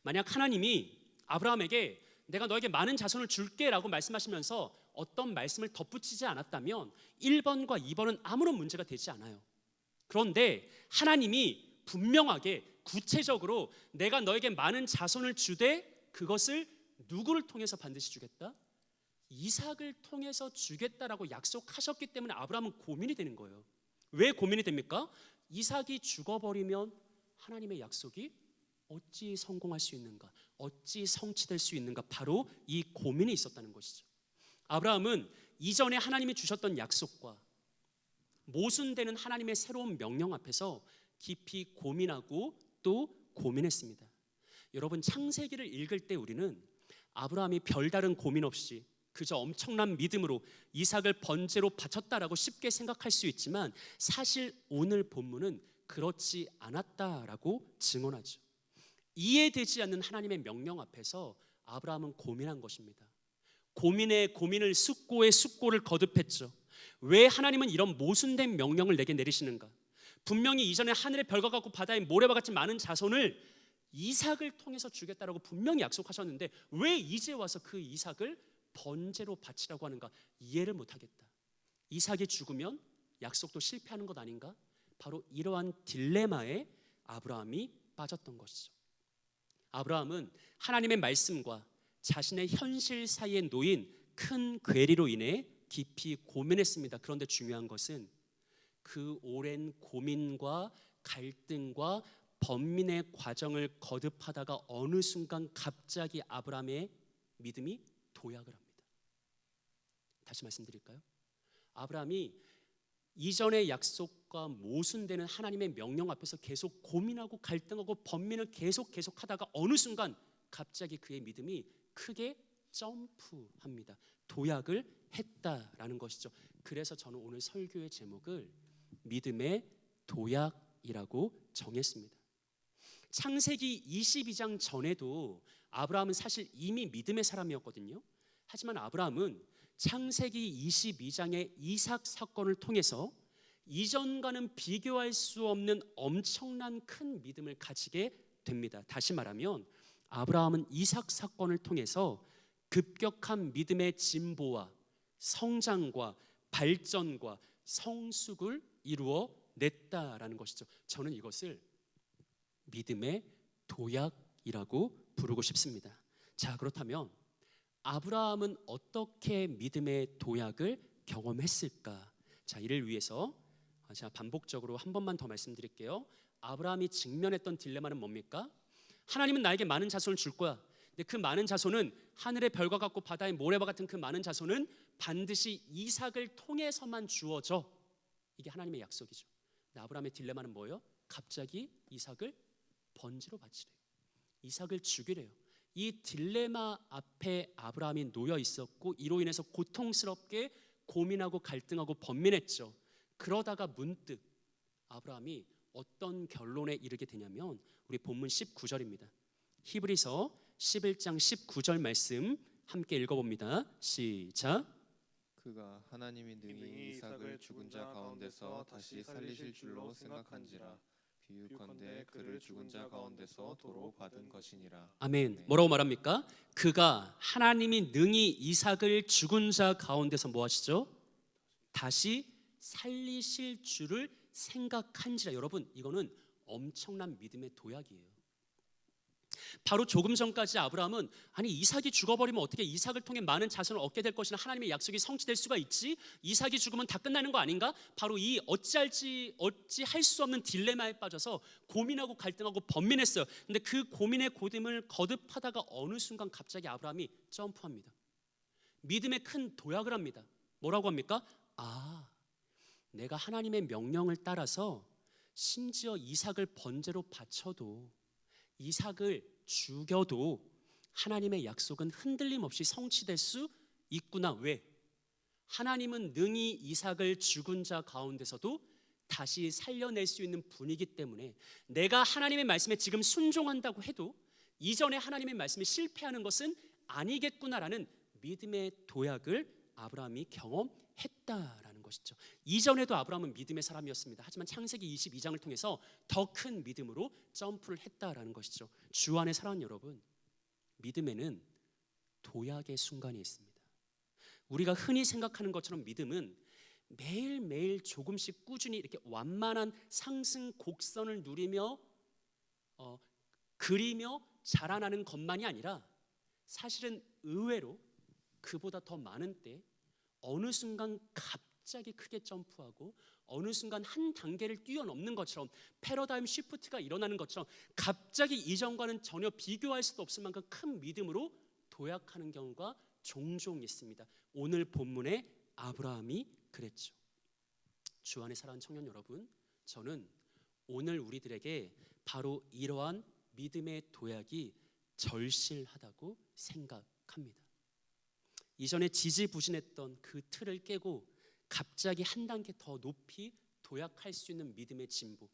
만약 하나님이 아브라함에게 내가 너에게 많은 자손을 줄게라고 말씀하시면서 어떤 말씀을 덧붙이지 않았다면 1번과 2번은 아무런 문제가 되지 않아요. 그런데 하나님이 분명하게 구체적으로 내가 너에게 많은 자손을 주되 그것을 누구를 통해서 반드시 주겠다? 이삭을 통해서 주겠다라고 약속하셨기 때문에 아브라함은 고민이 되는 거예요. 왜 고민이 됩니까? 이삭이 죽어버리면 하나님의 약속이 어찌 성공할 수 있는가? 어찌 성취될 수 있는가? 바로 이 고민이 있었다는 것이죠. 아브라함은 이전에 하나님이 주셨던 약속과 모순되는 하나님의 새로운 명령 앞에서 깊이 고민하고 또 고민했습니다. 여러분, 창세기를 읽을 때 우리는 아브라함이 별다른 고민 없이 그저 엄청난 믿음으로 이삭을 번제로 바쳤다라고 쉽게 생각할 수 있지만 사실 오늘 본문은 그렇지 않았다라고 증언하죠. 이해되지 않는 하나님의 명령 앞에서 아브라함은 고민한 것입니다. 고민에 고민을, 숙고에 숙고를 거듭했죠. 왜 하나님은 이런 모순된 명령을 내게 내리시는가? 분명히 이전에 하늘의 별과 같고 바다의 모래와 같이 많은 자손을 이삭을 통해서 주겠다라고 분명히 약속하셨는데 왜 이제 와서 그 이삭을 번제로 바치라고 하는가? 이해를 못하겠다. 이삭이 죽으면 약속도 실패하는 것 아닌가? 바로 이러한 딜레마에 아브라함이 빠졌던 것이죠. 아브라함은 하나님의 말씀과 자신의 현실 사이에 놓인 큰 괴리로 인해 깊이 고민했습니다. 그런데 중요한 것은 그 오랜 고민과 갈등과 번민의 과정을 거듭하다가 어느 순간 갑자기 아브라함의 믿음이 도약을 합니다. 다시 말씀드릴까요? 아브라함이 이전의 약속과 모순되는 하나님의 명령 앞에서 계속 고민하고 갈등하고 번민을 계속하다가 어느 순간 갑자기 그의 믿음이 크게 점프합니다. 도약을 했다라는 것이죠. 그래서 저는 오늘 설교의 제목을 믿음의 도약이라고 정했습니다. 창세기 22장 전에도 아브라함은 사실 이미 믿음의 사람이었거든요. 하지만 아브라함은 창세기 22장의 이삭 사건을 통해서 이전과는 비교할 수 없는 엄청난 큰 믿음을 가지게 됩니다. 다시 말하면 아브라함은 이삭 사건을 통해서 급격한 믿음의 진보와 성장과 발전과 성숙을 이루어 냈다라는 것이죠. 저는 이것을 믿음의 도약이라고 부르고 싶습니다. 자, 그렇다면 아브라함은 어떻게 믿음의 도약을 경험했을까? 자, 이를 위해서 제가 반복적으로 한 번만 더 말씀드릴게요. 아브라함이 직면했던 딜레마는 뭡니까? 하나님은 나에게 많은 자손을 줄 거야. 근데 그 많은 자손은 하늘의 별과 같고 바다의 모래와 같은 그 많은 자손은 반드시 이삭을 통해서만 주어져. 이게 하나님의 약속이죠. 근데 아브라함의 딜레마는 뭐예요? 갑자기 이삭을 번제로 바치래요. 이삭을 죽이래요. 이 딜레마 앞에 아브라함이 놓여 있었고 이로 인해서 고통스럽게 고민하고 갈등하고 번민했죠. 그러다가 문득 아브라함이 어떤 결론에 이르게 되냐면 우리 본문 19절입니다. 히브리서 11장 19절 말씀 함께 읽어봅니다. 시작. 그가 하나님이 능히 이삭을 죽은 자 가운데서 다시 살리실 줄로 생각한지라. 비유컨대 그를 죽은 자 가운데서 도로 받은 것이니라. 아멘. 뭐라고 말합니까? 그가 하나님이 능히 이삭을 죽은 자 가운데서 뭐 하시죠? 다시 살리실 줄을 생각한지라. 여러분, 이거는 엄청난 믿음의 도약이에요. 바로 조금 전까지 아브라함은 아니 이삭이 죽어버리면 어떻게 이삭을 통해 많은 자손을 얻게 될 것이나 하나님의 약속이 성취될 수가 있지? 이삭이 죽으면 다 끝나는 거 아닌가? 바로 이 어찌할 수 없는 딜레마에 빠져서 고민하고 갈등하고 번민했어요. 근데 그 고민의 고됨을 거듭하다가 어느 순간 갑자기 아브라함이 점프합니다. 믿음의 큰 도약을 합니다. 뭐라고 합니까? 내가 하나님의 명령을 따라서 심지어 이삭을 번제로 바쳐도 이삭을 죽여도 하나님의 약속은 흔들림 없이 성취될 수 있구나. 왜? 하나님은 능히 이삭을 죽은 자 가운데서도 다시 살려낼 수 있는 분이기 때문에 내가 하나님의 말씀에 지금 순종한다고 해도 이전에 하나님의 말씀이 실패하는 것은 아니겠구나라는 믿음의 도약을 아브라함이 경험했다라는 것이죠. 이전에도 아브라함은 믿음의 사람이었습니다. 하지만 창세기 22장을 통해서 더 큰 믿음으로 점프를 했다라는 것이죠. 주 안의 사랑하는 여러분, 믿음에는 도약의 순간이 있습니다. 우리가 흔히 생각하는 것처럼 믿음은 매일매일 조금씩 꾸준히 이렇게 완만한 상승 곡선을 누리며 그리며 자라나는 것만이 아니라 사실은 의외로 그보다 더 많은 때 어느 순간 갑자기 크게 점프하고 어느 순간 한 단계를 뛰어넘는 것처럼 패러다임 시프트가 일어나는 것처럼 갑자기 이전과는 전혀 비교할 수도 없을 만큼 큰 믿음으로 도약하는 경우가 종종 있습니다. 오늘 본문의 아브라함이 그랬죠. 주 안에 사랑하는 청년 여러분, 저는 오늘 우리들에게 바로 이러한 믿음의 도약이 절실하다고 생각합니다. 이전에 지지부진했던 그 틀을 깨고 갑자기 한 단계 더 높이 도약할 수 있는 믿음의 진보,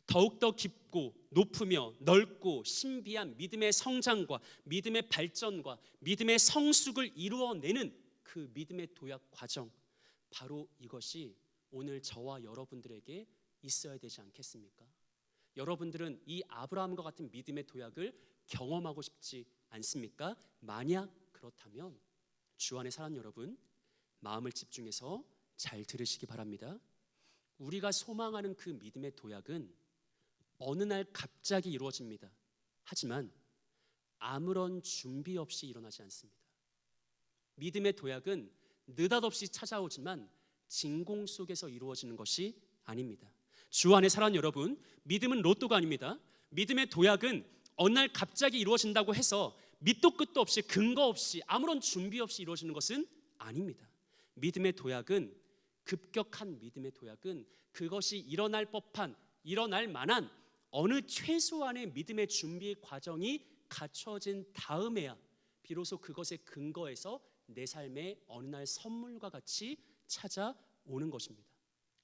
더욱더 깊고 높으며 넓고 신비한 믿음의 성장과 믿음의 발전과 믿음의 성숙을 이루어내는 그 믿음의 도약 과정, 바로 이것이 오늘 저와 여러분들에게 있어야 되지 않겠습니까? 여러분들은 이 아브라함과 같은 믿음의 도약을 경험하고 싶지 않습니까? 만약 그렇다면 주 안에 사랑하는 여러분, 마음을 집중해서 잘 들으시기 바랍니다. 우리가 소망하는 그 믿음의 도약은 어느 날 갑자기 이루어집니다. 하지만 아무런 준비 없이 일어나지 않습니다. 믿음의 도약은 느닷없이 찾아오지만 진공 속에서 이루어지는 것이 아닙니다. 주 안에 사랑하는 여러분, 믿음은 로또가 아닙니다. 믿음의 도약은 어느 날 갑자기 이루어진다고 해서 밑도 끝도 없이 근거 없이 아무런 준비 없이 이루어지는 것은 아닙니다. 믿음의 도약은, 급격한 믿음의 도약은 그것이 일어날 법한, 일어날 만한 어느 최소한의 믿음의 준비 과정이 갖춰진 다음에야 비로소 그것의 근거에서 내 삶의 어느 날 선물과 같이 찾아오는 것입니다.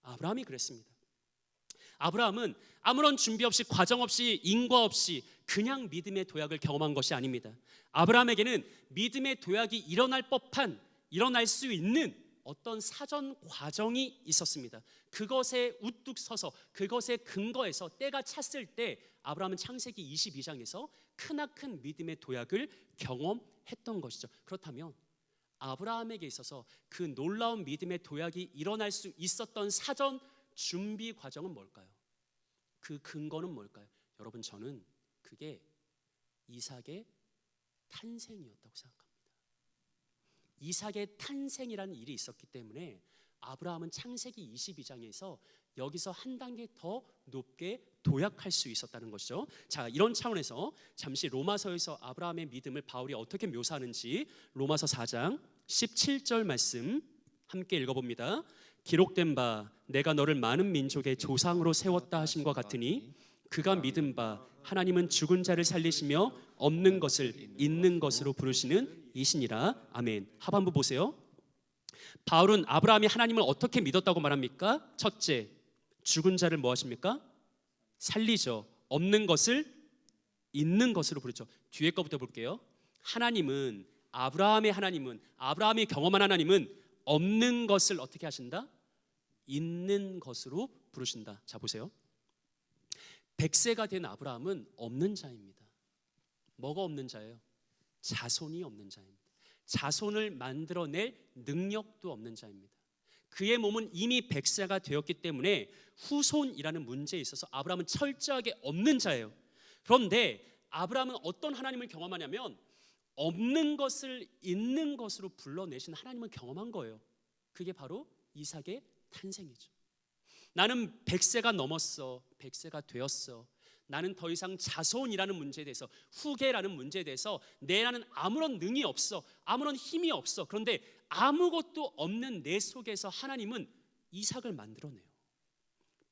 아브라함이 그랬습니다. 아브라함은 아무런 준비 없이, 과정 없이, 인과 없이 그냥 믿음의 도약을 경험한 것이 아닙니다. 아브라함에게는 믿음의 도약이 일어날 법한, 일어날 수 있는 어떤 사전 과정이 있었습니다. 그것에 우뚝 서서 그것의 근거에서 때가 찼을 때 아브라함은 창세기 22장에서 크나큰 믿음의 도약을 경험했던 것이죠. 그렇다면 아브라함에게 있어서 그 놀라운 믿음의 도약이 일어날 수 있었던 사전 준비 과정은 뭘까요? 그 근거는 뭘까요? 여러분, 저는 그게 이삭의 탄생이었다고 생각합니다. 이삭의 탄생이라는 일이 있었기 때문에 아브라함은 창세기 22장에서 여기서 한 단계 더 높게 도약할 수 있었다는 것이죠. 자, 이런 차원에서 잠시 로마서에서 아브라함의 믿음을 바울이 어떻게 묘사하는지 로마서 4장 17절 말씀 함께 읽어봅니다. 기록된 바 내가 너를 많은 민족의 조상으로 세웠다 하심과 같으니 그가 믿은 바 하나님은 죽은 자를 살리시며 없는 것을 있는 것으로 부르시는 이시니라. 아멘. 하반부 보세요. 바울은 아브라함이 하나님을 어떻게 믿었다고 말합니까? 첫째, 죽은 자를 뭐 하십니까? 살리죠. 없는 것을 있는 것으로 부르죠. 뒤에 거부터 볼게요. 하나님은, 아브라함의 하나님은, 아브라함이 경험한 하나님은 없는 것을 어떻게 하신다? 있는 것으로 부르신다. 자, 보세요. 100세가 된 아브라함은 없는 자입니다. 뭐가 없는 자예요? 자손이 없는 자입니다. 자손을 만들어낼 능력도 없는 자입니다. 그의 몸은 이미 100세가 되었기 때문에 후손이라는 문제에 있어서 아브라함은 철저하게 없는 자예요. 그런데 아브라함은 어떤 하나님을 경험하냐면 없는 것을 있는 것으로 불러내신 하나님을 경험한 거예요. 그게 바로 이삭의 탄생이죠. 나는 100세가 넘었어. 100세가 되었어. 나는 더 이상 자손이라는 문제에 대해서, 후계라는 문제에 대해서 내라는 아무런 능이 없어. 아무런 힘이 없어. 그런데 아무것도 없는 내 속에서 하나님은 이삭을 만들어내요.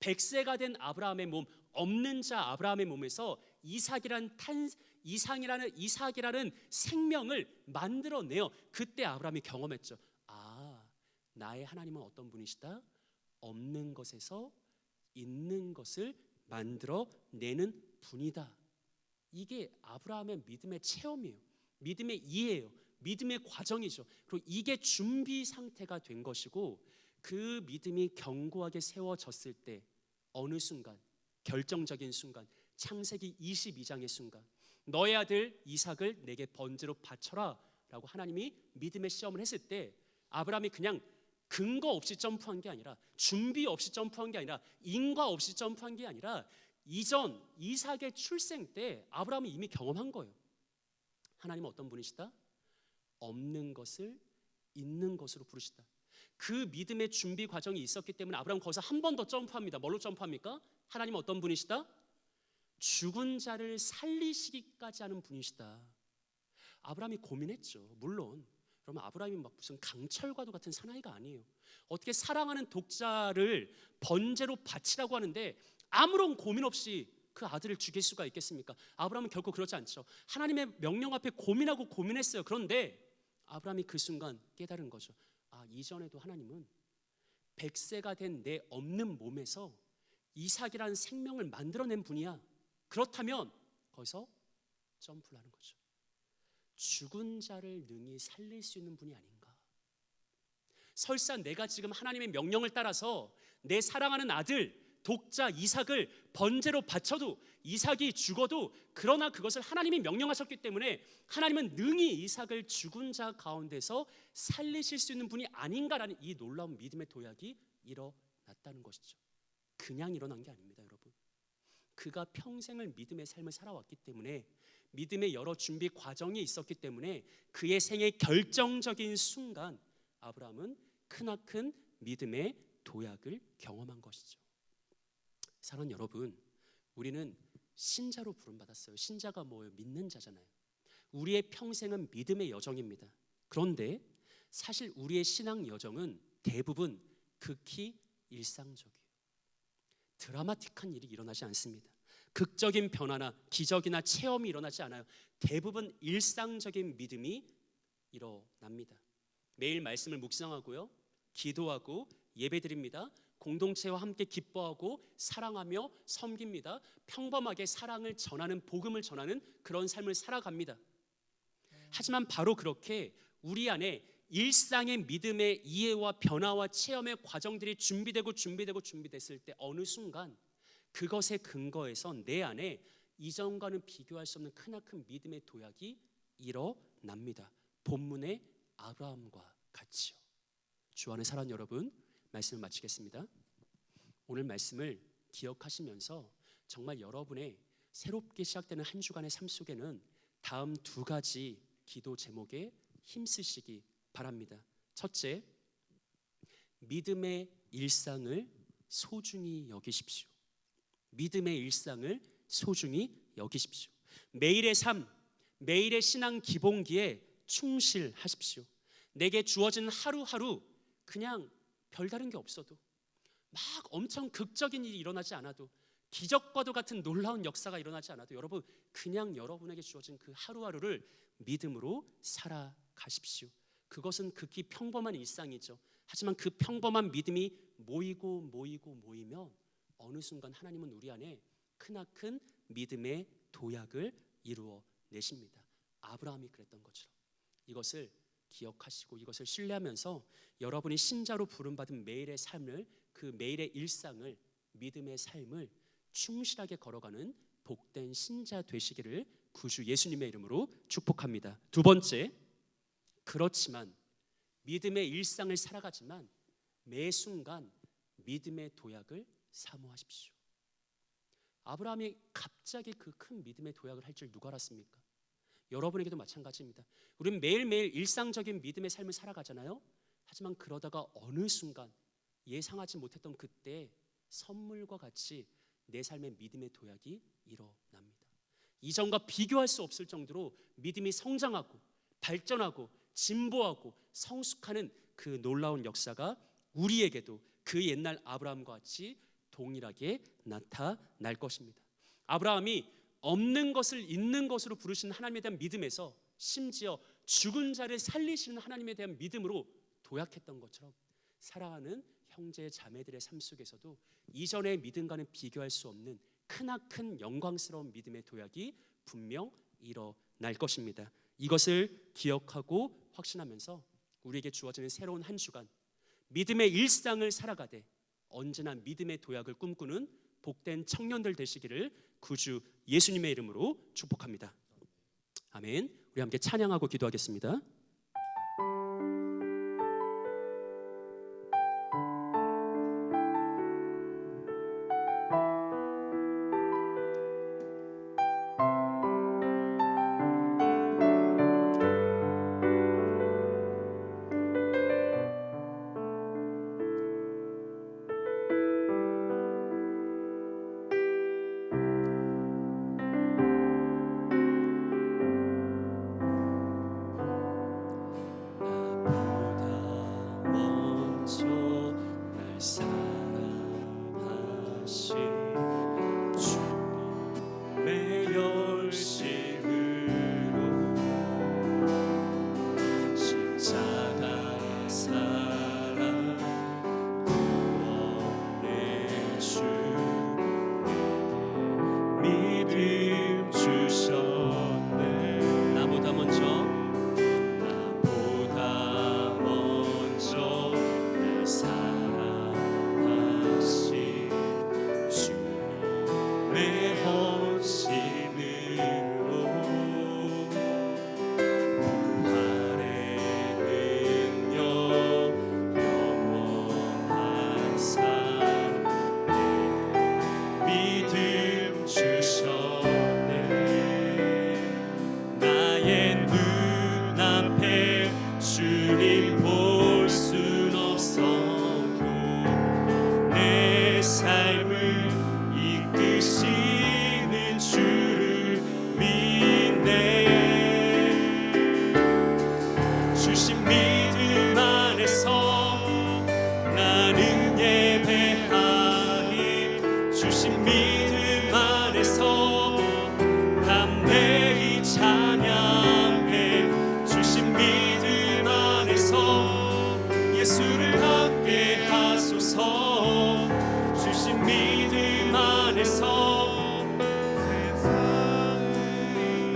100세가 된 아브라함의 몸, 없는 자 아브라함의 몸에서 이삭이라는 생명을 만들어내요. 그때 아브라함이 경험했죠. 아, 나의 하나님은 어떤 분이시다? 없는 것에서 있는 것을 만들어내는 분이다. 이게 아브라함의 믿음의 체험이에요. 믿음의 이해예요. 믿음의 과정이죠. 그리고 이게 준비 상태가 된 것이고, 그 믿음이 견고하게 세워졌을 때 어느 순간, 결정적인 순간, 창세기 22장의 순간, 너의 아들 이삭을 내게 번제로 바쳐라 라고 하나님이 믿음의 시험을 했을 때 아브라함이 그냥 근거 없이 점프한 게 아니라, 준비 없이 점프한 게 아니라, 인과 없이 점프한 게 아니라, 이전 이삭의 출생 때 아브라함이 이미 경험한 거예요. 하나님은 어떤 분이시다? 없는 것을 있는 것으로 부르시다. 그 믿음의 준비 과정이 있었기 때문에 아브라함 거기서 한 번 더 점프합니다. 뭘로 점프합니까? 하나님은 어떤 분이시다? 죽은 자를 살리시기까지 하는 분이시다. 아브라함이 고민했죠. 물론 그러면 아브라함이 막 무슨 강철과도 같은 사나이가 아니에요. 어떻게 사랑하는 독자를 번제로 바치라고 하는데 아무런 고민 없이 그 아들을 죽일 수가 있겠습니까? 아브라함은 결코 그렇지 않죠. 하나님의 명령 앞에 고민하고 고민했어요. 그런데 아브라함이 그 순간 깨달은 거죠. 아, 이전에도 하나님은 100세가 된 내 없는 몸에서 이삭이라는 생명을 만들어낸 분이야. 그렇다면 거기서 점프를 하는 거죠. 죽은 자를 능히 살릴 수 있는 분이 아닌가. 설사 내가 지금 하나님의 명령을 따라서 내 사랑하는 아들 독자 이삭을 번제로 바쳐도 이삭이 죽어도, 그러나 그것을 하나님이 명령하셨기 때문에 하나님은 능히 이삭을 죽은 자 가운데서 살리실 수 있는 분이 아닌가라는 이 놀라운 믿음의 도약이 일어났다는 것이죠. 그냥 일어난 게 아닙니다, 여러분. 그가 평생을 믿음의 삶을 살아왔기 때문에, 믿음의 여러 준비 과정이 있었기 때문에 그의 생의 결정적인 순간 아브라함은 크나큰 믿음의 도약을 경험한 것이죠. 사랑하는 여러분, 우리는 신자로 부름받았어요. 신자가 뭐예요? 믿는 자잖아요. 우리의 평생은 믿음의 여정입니다. 그런데 사실 우리의 신앙 여정은 대부분 극히 일상적이에요. 드라마틱한 일이 일어나지 않습니다. 극적인 변화나 기적이나 체험이 일어나지 않아요. 대부분 일상적인 믿음이 일어납니다. 매일 말씀을 묵상하고요, 기도하고 예배드립니다. 공동체와 함께 기뻐하고 사랑하며 섬깁니다. 평범하게 사랑을 전하는, 복음을 전하는 그런 삶을 살아갑니다. 하지만 바로 그렇게 우리 안에 일상의 믿음의 이해와 변화와 체험의 과정들이 준비됐을 때 어느 순간 그것의 근거에서 내 안에 이전과는 비교할 수 없는 크나큰 믿음의 도약이 일어납니다. 본문의 아브라함과 같이요. 주 안에 사랑하는 여러분, 말씀을 마치겠습니다. 오늘 말씀을 기억하시면서 정말 여러분의 새롭게 시작되는 한 주간의 삶 속에는 다음 두 가지 기도 제목에 힘쓰시기 바랍니다. 첫째, 믿음의 일상을 소중히 여기십시오. 믿음의 일상을 소중히 여기십시오. 매일의 삶, 매일의 신앙 기본기에 충실하십시오. 내게 주어진 하루하루 그냥 별다른 게 없어도, 막 엄청 극적인 일이 일어나지 않아도, 기적과도 같은 놀라운 역사가 일어나지 않아도 여러분 그냥 여러분에게 주어진 그 하루하루를 믿음으로 살아가십시오. 그것은 극히 평범한 일상이죠. 하지만 그 평범한 믿음이 모이면 어느 순간 하나님은 우리 안에 크나큰 믿음의 도약을 이루어 내십니다. 아브라함이 그랬던 것처럼 이것을 기억하시고 이것을 신뢰하면서 여러분이 신자로 부름받은 매일의 삶을, 그 매일의 일상을, 믿음의 삶을 충실하게 걸어가는 복된 신자 되시기를 구주 예수님의 이름으로 축복합니다. 두 번째, 그렇지만 믿음의 일상을 살아가지만 매 순간 믿음의 도약을 사모하십시오. 아브라함이 갑자기 그 큰 믿음의 도약을 할 줄 누가 알았습니까? 여러분에게도 마찬가지입니다. 우리는 매일매일 일상적인 믿음의 삶을 살아가잖아요. 하지만 그러다가 어느 순간 예상하지 못했던 그때 선물과 같이 내 삶의 믿음의 도약이 일어납니다. 이전과 비교할 수 없을 정도로 믿음이 성장하고 발전하고 진보하고 성숙하는 그 놀라운 역사가 우리에게도 그 옛날 아브라함과 같이 동일하게 나타날 것입니다. 아브라함이 없는 것을 있는 것으로 부르시는 하나님에 대한 믿음에서 심지어 죽은 자를 살리시는 하나님에 대한 믿음으로 도약했던 것처럼 사랑하는 형제 자매들의 삶 속에서도 이전의 믿음과는 비교할 수 없는 크나큰 영광스러운 믿음의 도약이 분명 일어날 것입니다. 이것을 기억하고 확신하면서 우리에게 주어지는 새로운 한 주간 믿음의 일상을 살아가되 언제나 믿음의 도약을 꿈꾸는 복된 청년들 되시기를 구주 예수님의 이름으로 축복합니다. 아멘. 우리 함께 찬양하고 기도하겠습니다.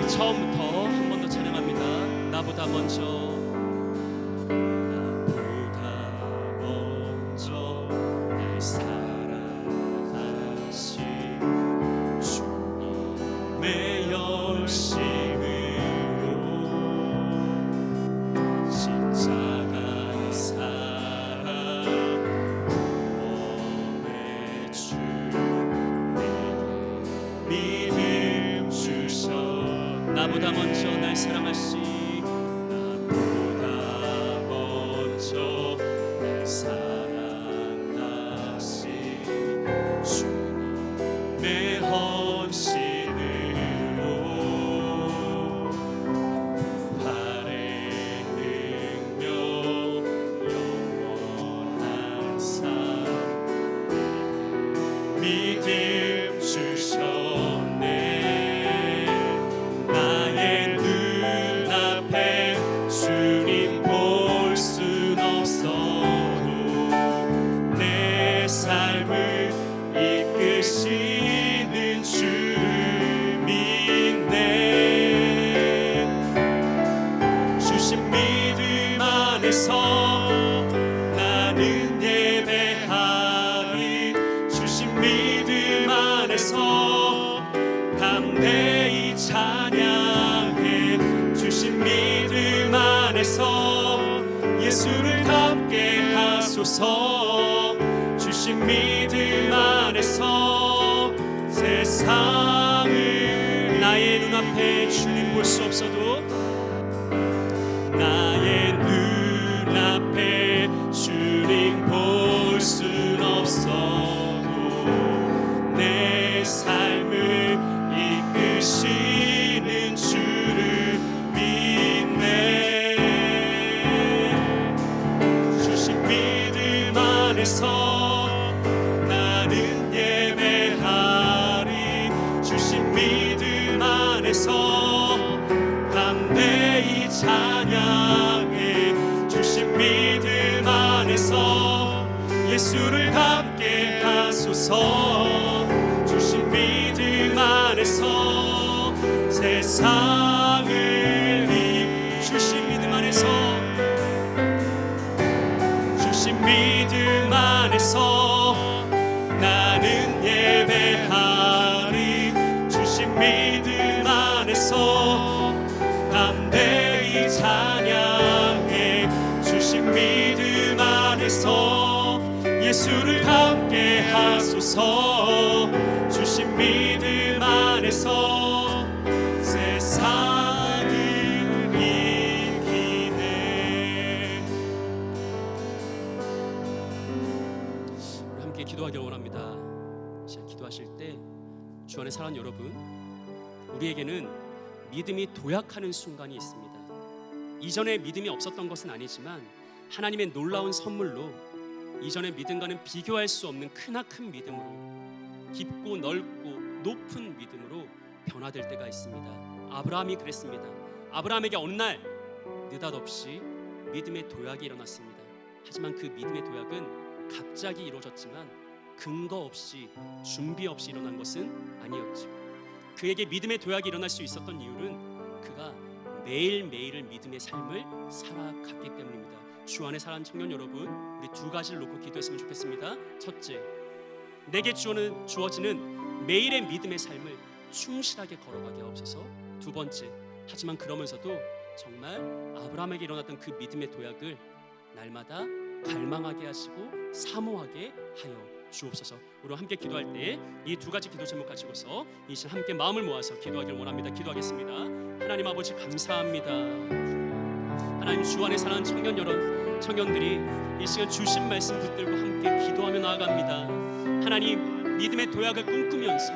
처음부터 한 번 더 찬양합니다. 나보다 먼저 날 사랑하신 주님의 열심으로 십자가의 사랑 구원의 주 믿음 주셔. 나보다 먼저 날 사랑하신 나보다 먼저 날 사랑하신 주님의 헌신으로 부활의 능력 영원한 삶 믿음 주셨네. 나의 눈앞에 주님 볼 순 없어도 내 삶을 이끄시는 주를 믿네. 주신 믿음 안에서 나는 예배하리. 주신 믿음 안에서 담대히 찬양해. 주신 믿음 안에서 예수를 닮게 하소서. 주신 믿음 안에서 세상을 나의 눈앞에 주님 볼 수 없어도 나의 눈앞에 주님 볼 순 없어도 내 삶을 이끄시는 주를 믿네. 주신 믿음 안에서 나는 예배하리. 주신 믿음 안에서 담대히 찬양해. 주신 믿음 안에서 예수를 닮게 하소서. 주신 믿음 안에서 세상을 주신 믿음 안에서 주신 믿음 안에서 나는 예배하리. 주신 믿음 안에서 예수를 함께 하소서. 주신 믿음 안에서 세상을 이기네. 우리 함께 기도하길 원합니다. 기도하실 때 주 안에 사랑하는 여러분, 우리에게는 믿음이 도약하는 순간이 있습니다. 이전에 믿음이 없었던 것은 아니지만 하나님의 놀라운 선물로 이전의 믿음과는 비교할 수 없는 크나큰 믿음으로, 깊고 넓고 높은 믿음으로 변화될 때가 있습니다. 아브라함이 그랬습니다. 아브라함에게 어느 날 느닷없이 믿음의 도약이 일어났습니다. 하지만 그 믿음의 도약은 갑자기 이루어졌지만 근거 없이, 준비 없이 일어난 것은 아니었죠. 그에게 믿음의 도약이 일어날 수 있었던 이유는 그가 매일매일을 믿음의 삶을 살아갔기 때문입니다. 주 안에 사랑하는 청년 여러분, 우리 두 가지를 놓고 기도했으면 좋겠습니다. 첫째, 내게 주어지는 매일의 믿음의 삶을 충실하게 걸어가게 하옵소서. 두 번째, 하지만 그러면서도 정말 아브라함에게 일어났던 그 믿음의 도약을 날마다 갈망하게 하시고 사모하게 하여 주옵소서. 우리 함께 기도할 때 이 두 가지 기도 제목 가지고서 이 시간 함께 마음을 모아서 기도하길 원합니다. 기도하겠습니다. 하나님 아버지 감사합니다. 하나님 주 안에 사랑하는 청년들이 이 시간 주신 말씀 붙들고 함께 기도하며 나아갑니다. 하나님 믿음의 도약을 꿈꾸면서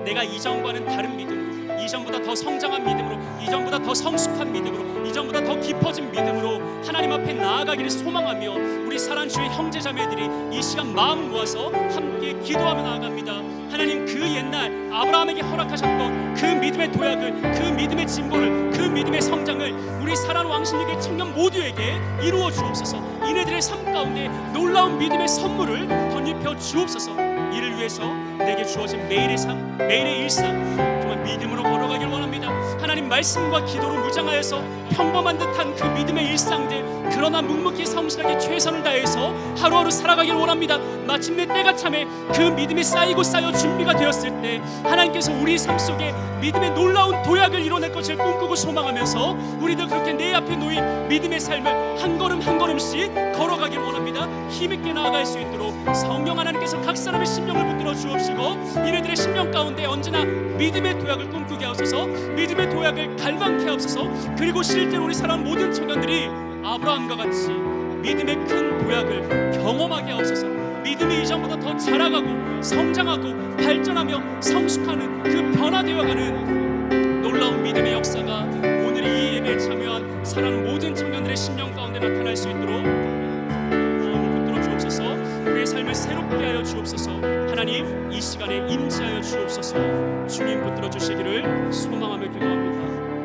내가 이전과는 다른 믿음으로, 이전보다 더 성장한 믿음으로, 이전보다 더 성숙한 믿음으로, 이전보다 더 깊어진 믿음으로 하나님 앞에 나아가기를 소망하며 우리 사랑하는 주의 형제자매들이 이 시간 마음을 모아서 함께 기도하며 나아갑니다. 하나님 그 옛날 아브라함에게 허락하셨던 그 믿음의 도약을, 그 믿음의 진보를, 그 믿음의 성장을 우리 사랑하는 왕신에게 청년 모두에게 이루어 주옵소서. 이네들의 삶 가운데 놀라운 믿음의 선물을 덧입혀 주옵소서. 이를 위해서 내게 주어진 매일의 삶, 매일의 일상 정말 믿음으로 걸어가길 원합니다. 하나님 말씀과 기도로 무장하여서 평범한 듯한 그 믿음의 일상들, 그러나 묵묵히 성실하게 최선을 다해서 하루하루 살아가길 원합니다. 마침내 때가 참에 그 믿음이 쌓이고 쌓여 준비가 되었을 때 하나님께서 우리 삶 속에 믿음의 놀라운 도약을 이뤄낼 것을 꿈꾸고 소망하면서 우리도 그렇게 내 앞에 놓인 믿음의 삶을 한 걸음 한 걸음씩 걸어가길 원합니다. 힘있게 나아갈 수 있도록 성령 하나님께서 각 사람의 심령을 붙들어 주옵시고 이네들의 심령 가운데 언제나 믿음의 도약을 꿈꾸게 하옵소서. 믿음의 도약을 갈망케 하옵소서. 그리고 실제로 우리 사람 모든 청년들이 아브라함과 같이 믿음의 큰 도약을 경험하게 하옵소서. 믿음이 이전보다 더 자라가고 성장하고 발전하며 성숙하는 그 변화되어가는 놀라운 믿음의 역사가 오늘 이 예배에 참여한 사랑하는 모든 청년들의 심령 가운데 나타날 수 있도록 마음을 붙들어 주옵소서. 우리의 삶을 새롭게 하여 주옵소서. 하나님 이 시간에 임재하여 주옵소서. 주님 붙들어 주시기를 소망하며 기도합니다.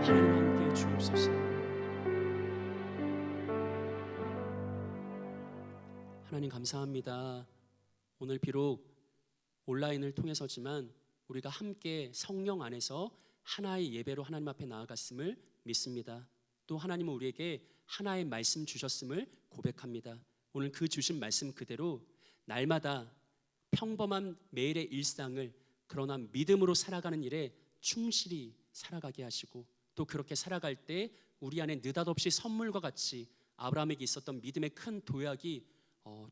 하나님 함께 주옵소서. 하나님 감사합니다. 오늘 비록 온라인을 통해서지만 우리가 함께 성령 안에서 하나의 예배로 하나님 앞에 나아갔음을 믿습니다. 또 하나님은 우리에게 하나의 말씀 주셨음을 고백합니다. 오늘 그 주신 말씀 그대로 날마다 평범한 매일의 일상을 그러나 믿음으로 살아가는 일에 충실히 살아가게 하시고 또 그렇게 살아갈 때 우리 안에 느닷없이 선물과 같이 아브라함에게 있었던 믿음의 큰 도약이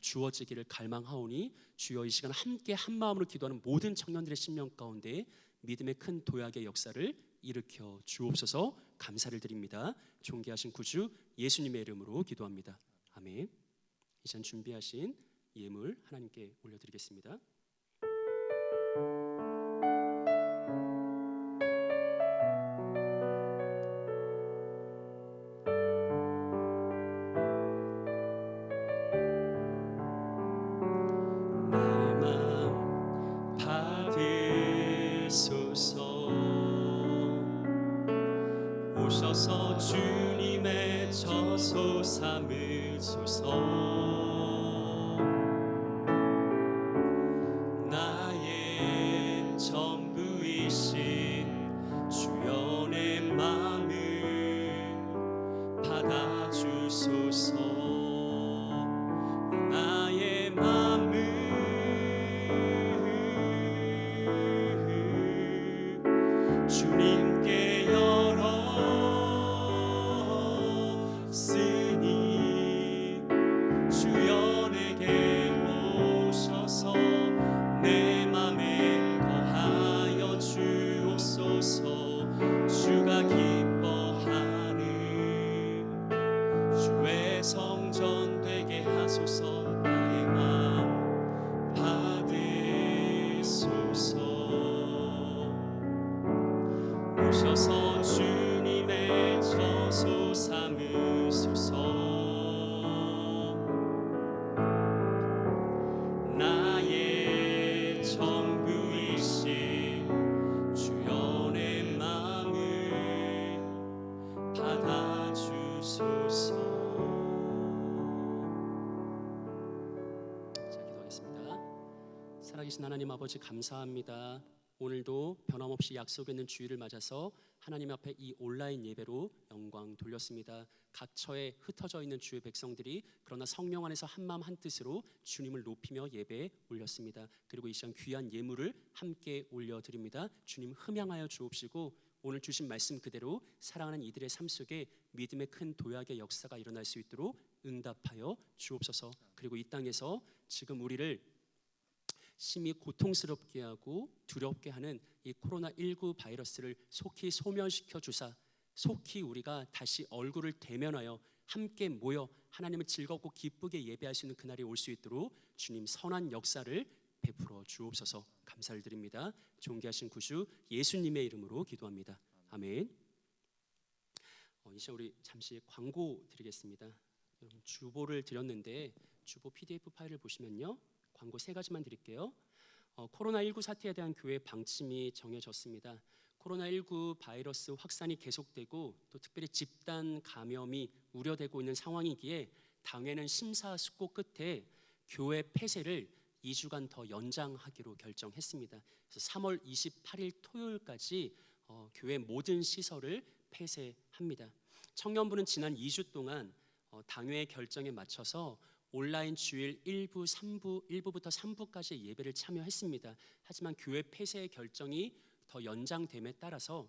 주어지기를 갈망하오니 주여 이 시간 함께 한 마음으로 기도하는 모든 청년들의 심령 가운데 믿음의 큰 도약의 역사를 일으켜 주옵소서. 감사를 드립니다. 존귀하신 구주 예수님의 이름으로 기도합니다. 아멘. 이제 준비하신 예물 하나님께 올려드리겠습니다. 오셔서 주님의 저소 삼으소서. 나의 전부이신 주여 내 마음을 받아주소서. 나의 마음을 주님께 쓰니 주여 살아계신 하나님 아버지 감사합니다. 오늘도 변함없이 약속 있는 주일을 맞아서 하나님 앞에 이 온라인 예배로 영광 돌렸습니다. 각처에 흩어져 있는 주의 백성들이 그러나 성령 안에서 한마음 한뜻으로 주님을 높이며 예배에 올렸습니다. 그리고 이 시간 귀한 예물을 함께 올려드립니다. 주님 흠양하여 주옵시고 오늘 주신 말씀 그대로 사랑하는 이들의 삶 속에 믿음의 큰 도약의 역사가 일어날 수 있도록 응답하여 주옵소서. 그리고 이 땅에서 지금 우리를 심히 고통스럽게 하고 두렵게 하는 이 코로나19 바이러스를 속히 소멸시켜 주사 속히 우리가 다시 얼굴을 대면하여 함께 모여 하나님을 즐겁고 기쁘게 예배할 수 있는 그날이 올 수 있도록 주님 선한 역사를 베풀어 주옵소서. 감사를 드립니다. 존귀하신 구주 예수님의 이름으로 기도합니다. 아멘. 이제 우리 잠시 광고 드리겠습니다. 여러분 주보를 드렸는데 주보 PDF 파일을 보시면요. 광고 3가지만 드릴게요. 코로나19 사태에 대한 교회 방침이 정해졌습니다. 코로나19 바이러스 확산이 계속되고 또 특별히 집단 감염이 우려되고 있는 상황이기에 당회는 심사숙고 끝에 교회 폐쇄를 2주간 더 연장하기로 결정했습니다. 그래서 3월 28일 토요일까지 교회 모든 시설을 폐쇄합니다. 청년부는 지난 2주 동안 당회의 결정에 맞춰서 온라인 주일 1부부터 3부까지 예배를 참여했습니다. 하지만 교회 폐쇄의 결정이 더 연장됨에 따라서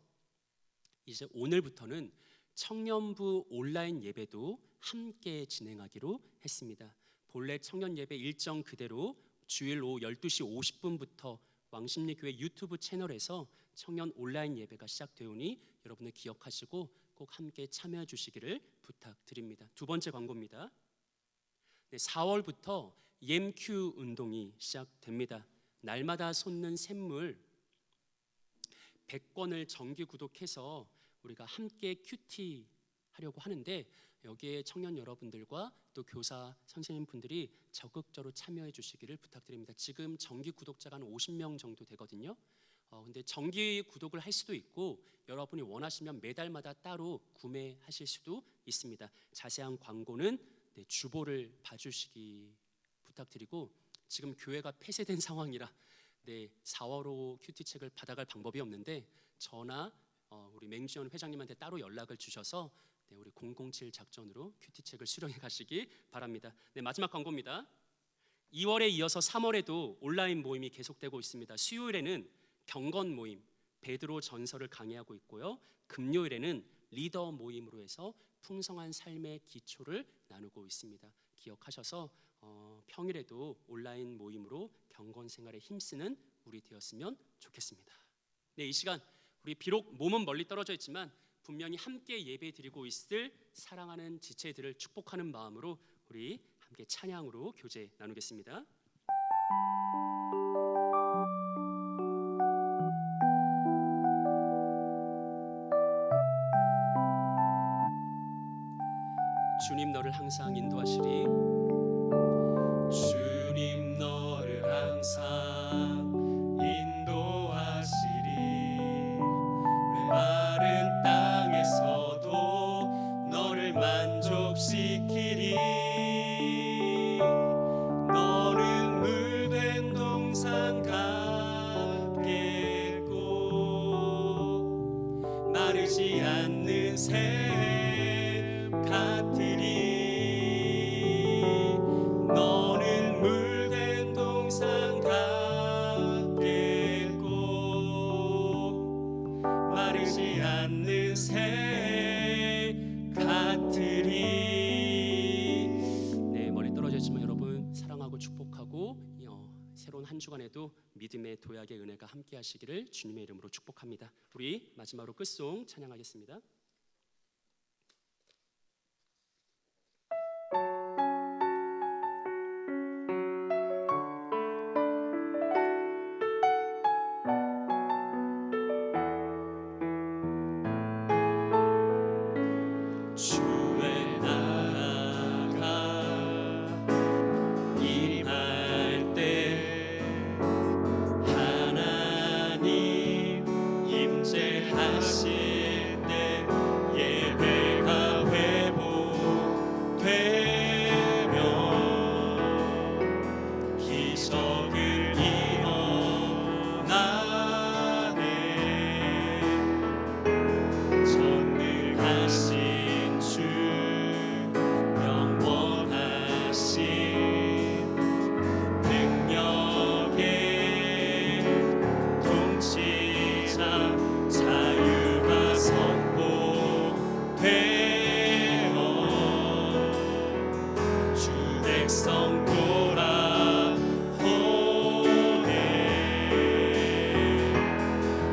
이제 오늘부터는 청년부 온라인 예배도 함께 진행하기로 했습니다. 본래 청년 예배 일정 그대로 주일 오후 12시 50분부터 왕십리교회 유튜브 채널에서 청년 온라인 예배가 시작되오니 여러분들 기억하시고 꼭 함께 참여해 주시기를 부탁드립니다. 2번째 광고입니다. 4월부터 옌큐 운동이 시작됩니다. 날마다 솟는 샘물 100권을 정기 구독해서 우리가 함께 큐티 하려고 하는데 여기에 청년 여러분들과 또 교사 선생님분들이 적극적으로 참여해 주시기를 부탁드립니다. 지금 정기 구독자가 한 50명 정도 되거든요. 근데 정기 구독을 할 수도 있고 여러분이 원하시면 매달마다 따로 구매하실 수도 있습니다. 자세한 광고는 주보를 봐주시기 부탁드리고 지금 교회가 폐쇄된 상황이라 4월호 큐티책을 받아갈 방법이 없는데 저나 우리 맹지연 회장님한테 따로 연락을 주셔서 우리 007 작전으로 큐티책을 수령해 가시기 바랍니다. 마지막 광고입니다. 2월에 이어서 3월에도 온라인 모임이 계속되고 있습니다. 수요일에는 경건 모임 베드로 전서를 강의하고 있고요. 금요일에는 리더 모임으로 해서 풍성한 삶의 기초를 나누고 있습니다. 기억하셔서 평일에도 온라인 모임으로 경건 생활에 힘쓰는 우리 되었으면 좋겠습니다. 이 시간 우리 비록 몸은 멀리 떨어져 있지만 분명히 함께 예배 드리고 있을 사랑하는 지체들을 축복하는 마음으로 우리 함께 찬양으로 교제 나누겠습니다. 주님 너를 항상 인도하시리. 주님 너를 항상 인도하시리. 메마른 땅에서도 너를 만족시키리. 너는 물된 동산 같겠고 마르지 않는 샘 같으리. 너는 물된 동산 같겠고 마르지 않는 샘 같으리. 멀리 떨어져 있지만 여러분 사랑하고 축복하고 새로운 한 주간에도 믿음의 도약의 은혜가 함께 하시기를 주님의 이름으로 축복합니다. 우리 마지막으로 끝송 찬양하겠습니다. 주에 나아가 임할 때 하나님 임재하실 때 예배가 회복되며 기적을 이뤄 되어 주 백성 돌아오네.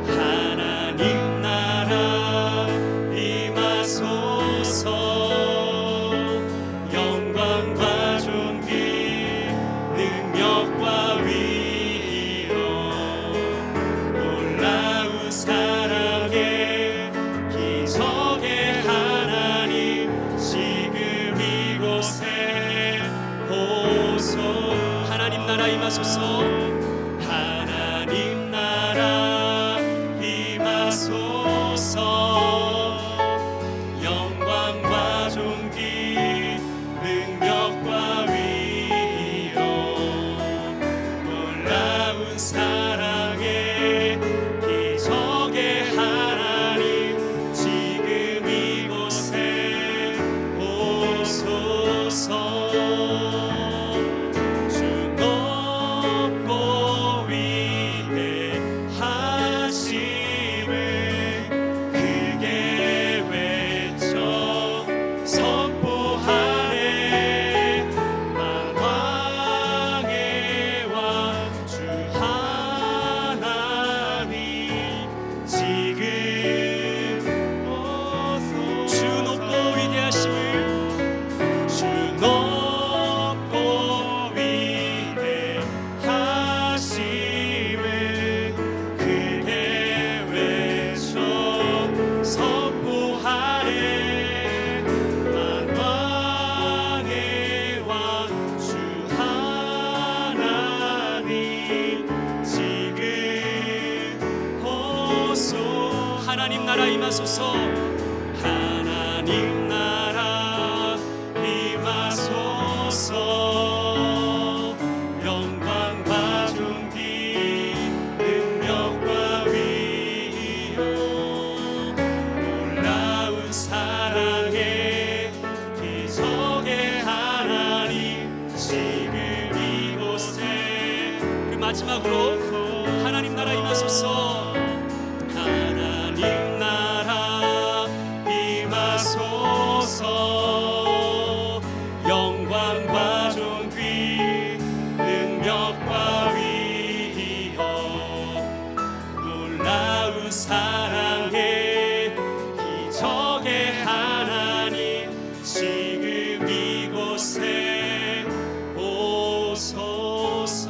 하나님 나라 임하소서. 영광과 존귀 능력과 위엄 놀라운 사랑의 기적의 하나님 지금 이곳에 오소. 하나님 나라 임하소서. 하나님 나라 임하소서. 영광과 존귀 능력과 위엄 놀라운 사랑의 기적의 하나님 지금 이곳에 오소서. 주 높고 위대하심을 크게 외쳐 선포하네. 만왕의 왕 주 하나님 지금 오소서. 주 높고 위대하심을 주 높고 위대하심을 크게 외쳐 선포하네. 만왕의 왕 주 하나님 지금 오소. 하나님 나라 임하소서. 하나님 나라 임하소서. 영광과 존귀 능력과 위엄 놀라운 사랑의 기적의 하나님 지금 이곳에. 그 마지막으로 하나님 나라 임하소서. 하나님 나라 임하소서. 영광과 존귀 능력과 위엄 놀라운 사랑의 기적의 하나님 지금 이곳에 오소서.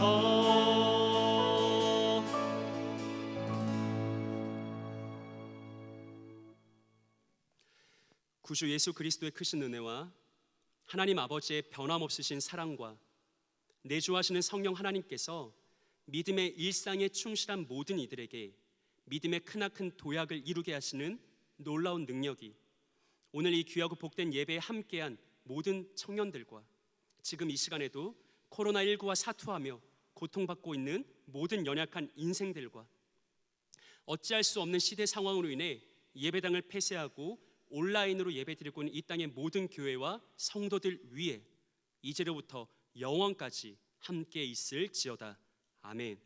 구주 예수 그리스도의 크신 은혜와 하나님 아버지의 변함없으신 사랑과 내주하시는 성령 하나님께서 믿음의 일상에 충실한 모든 이들에게 믿음의 크나큰 도약을 이루게 하시는 놀라운 능력이 오늘 이 귀하고 복된 예배에 함께한 모든 청년들과 지금 이 시간에도 코로나19와 사투하며 고통받고 있는 모든 연약한 인생들과 어찌할 수 없는 시대 상황으로 인해 예배당을 폐쇄하고 온라인으로 예배드리고 있는 이 땅의 모든 교회와 성도들 위에 이제로부터 영원까지 함께 있을지어다. 아멘.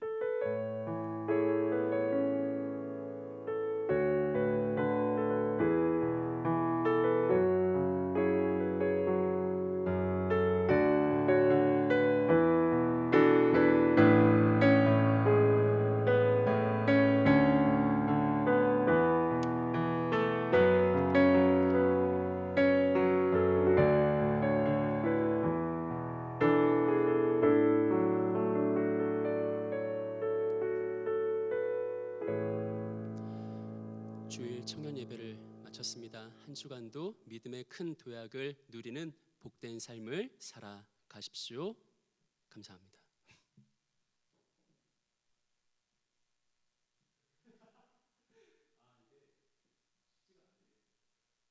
주일 청년 예배를 마쳤습니다. 한 주간도 믿음의 큰 도약을 누리는 복된 삶을 살아가십시오. 감사합니다.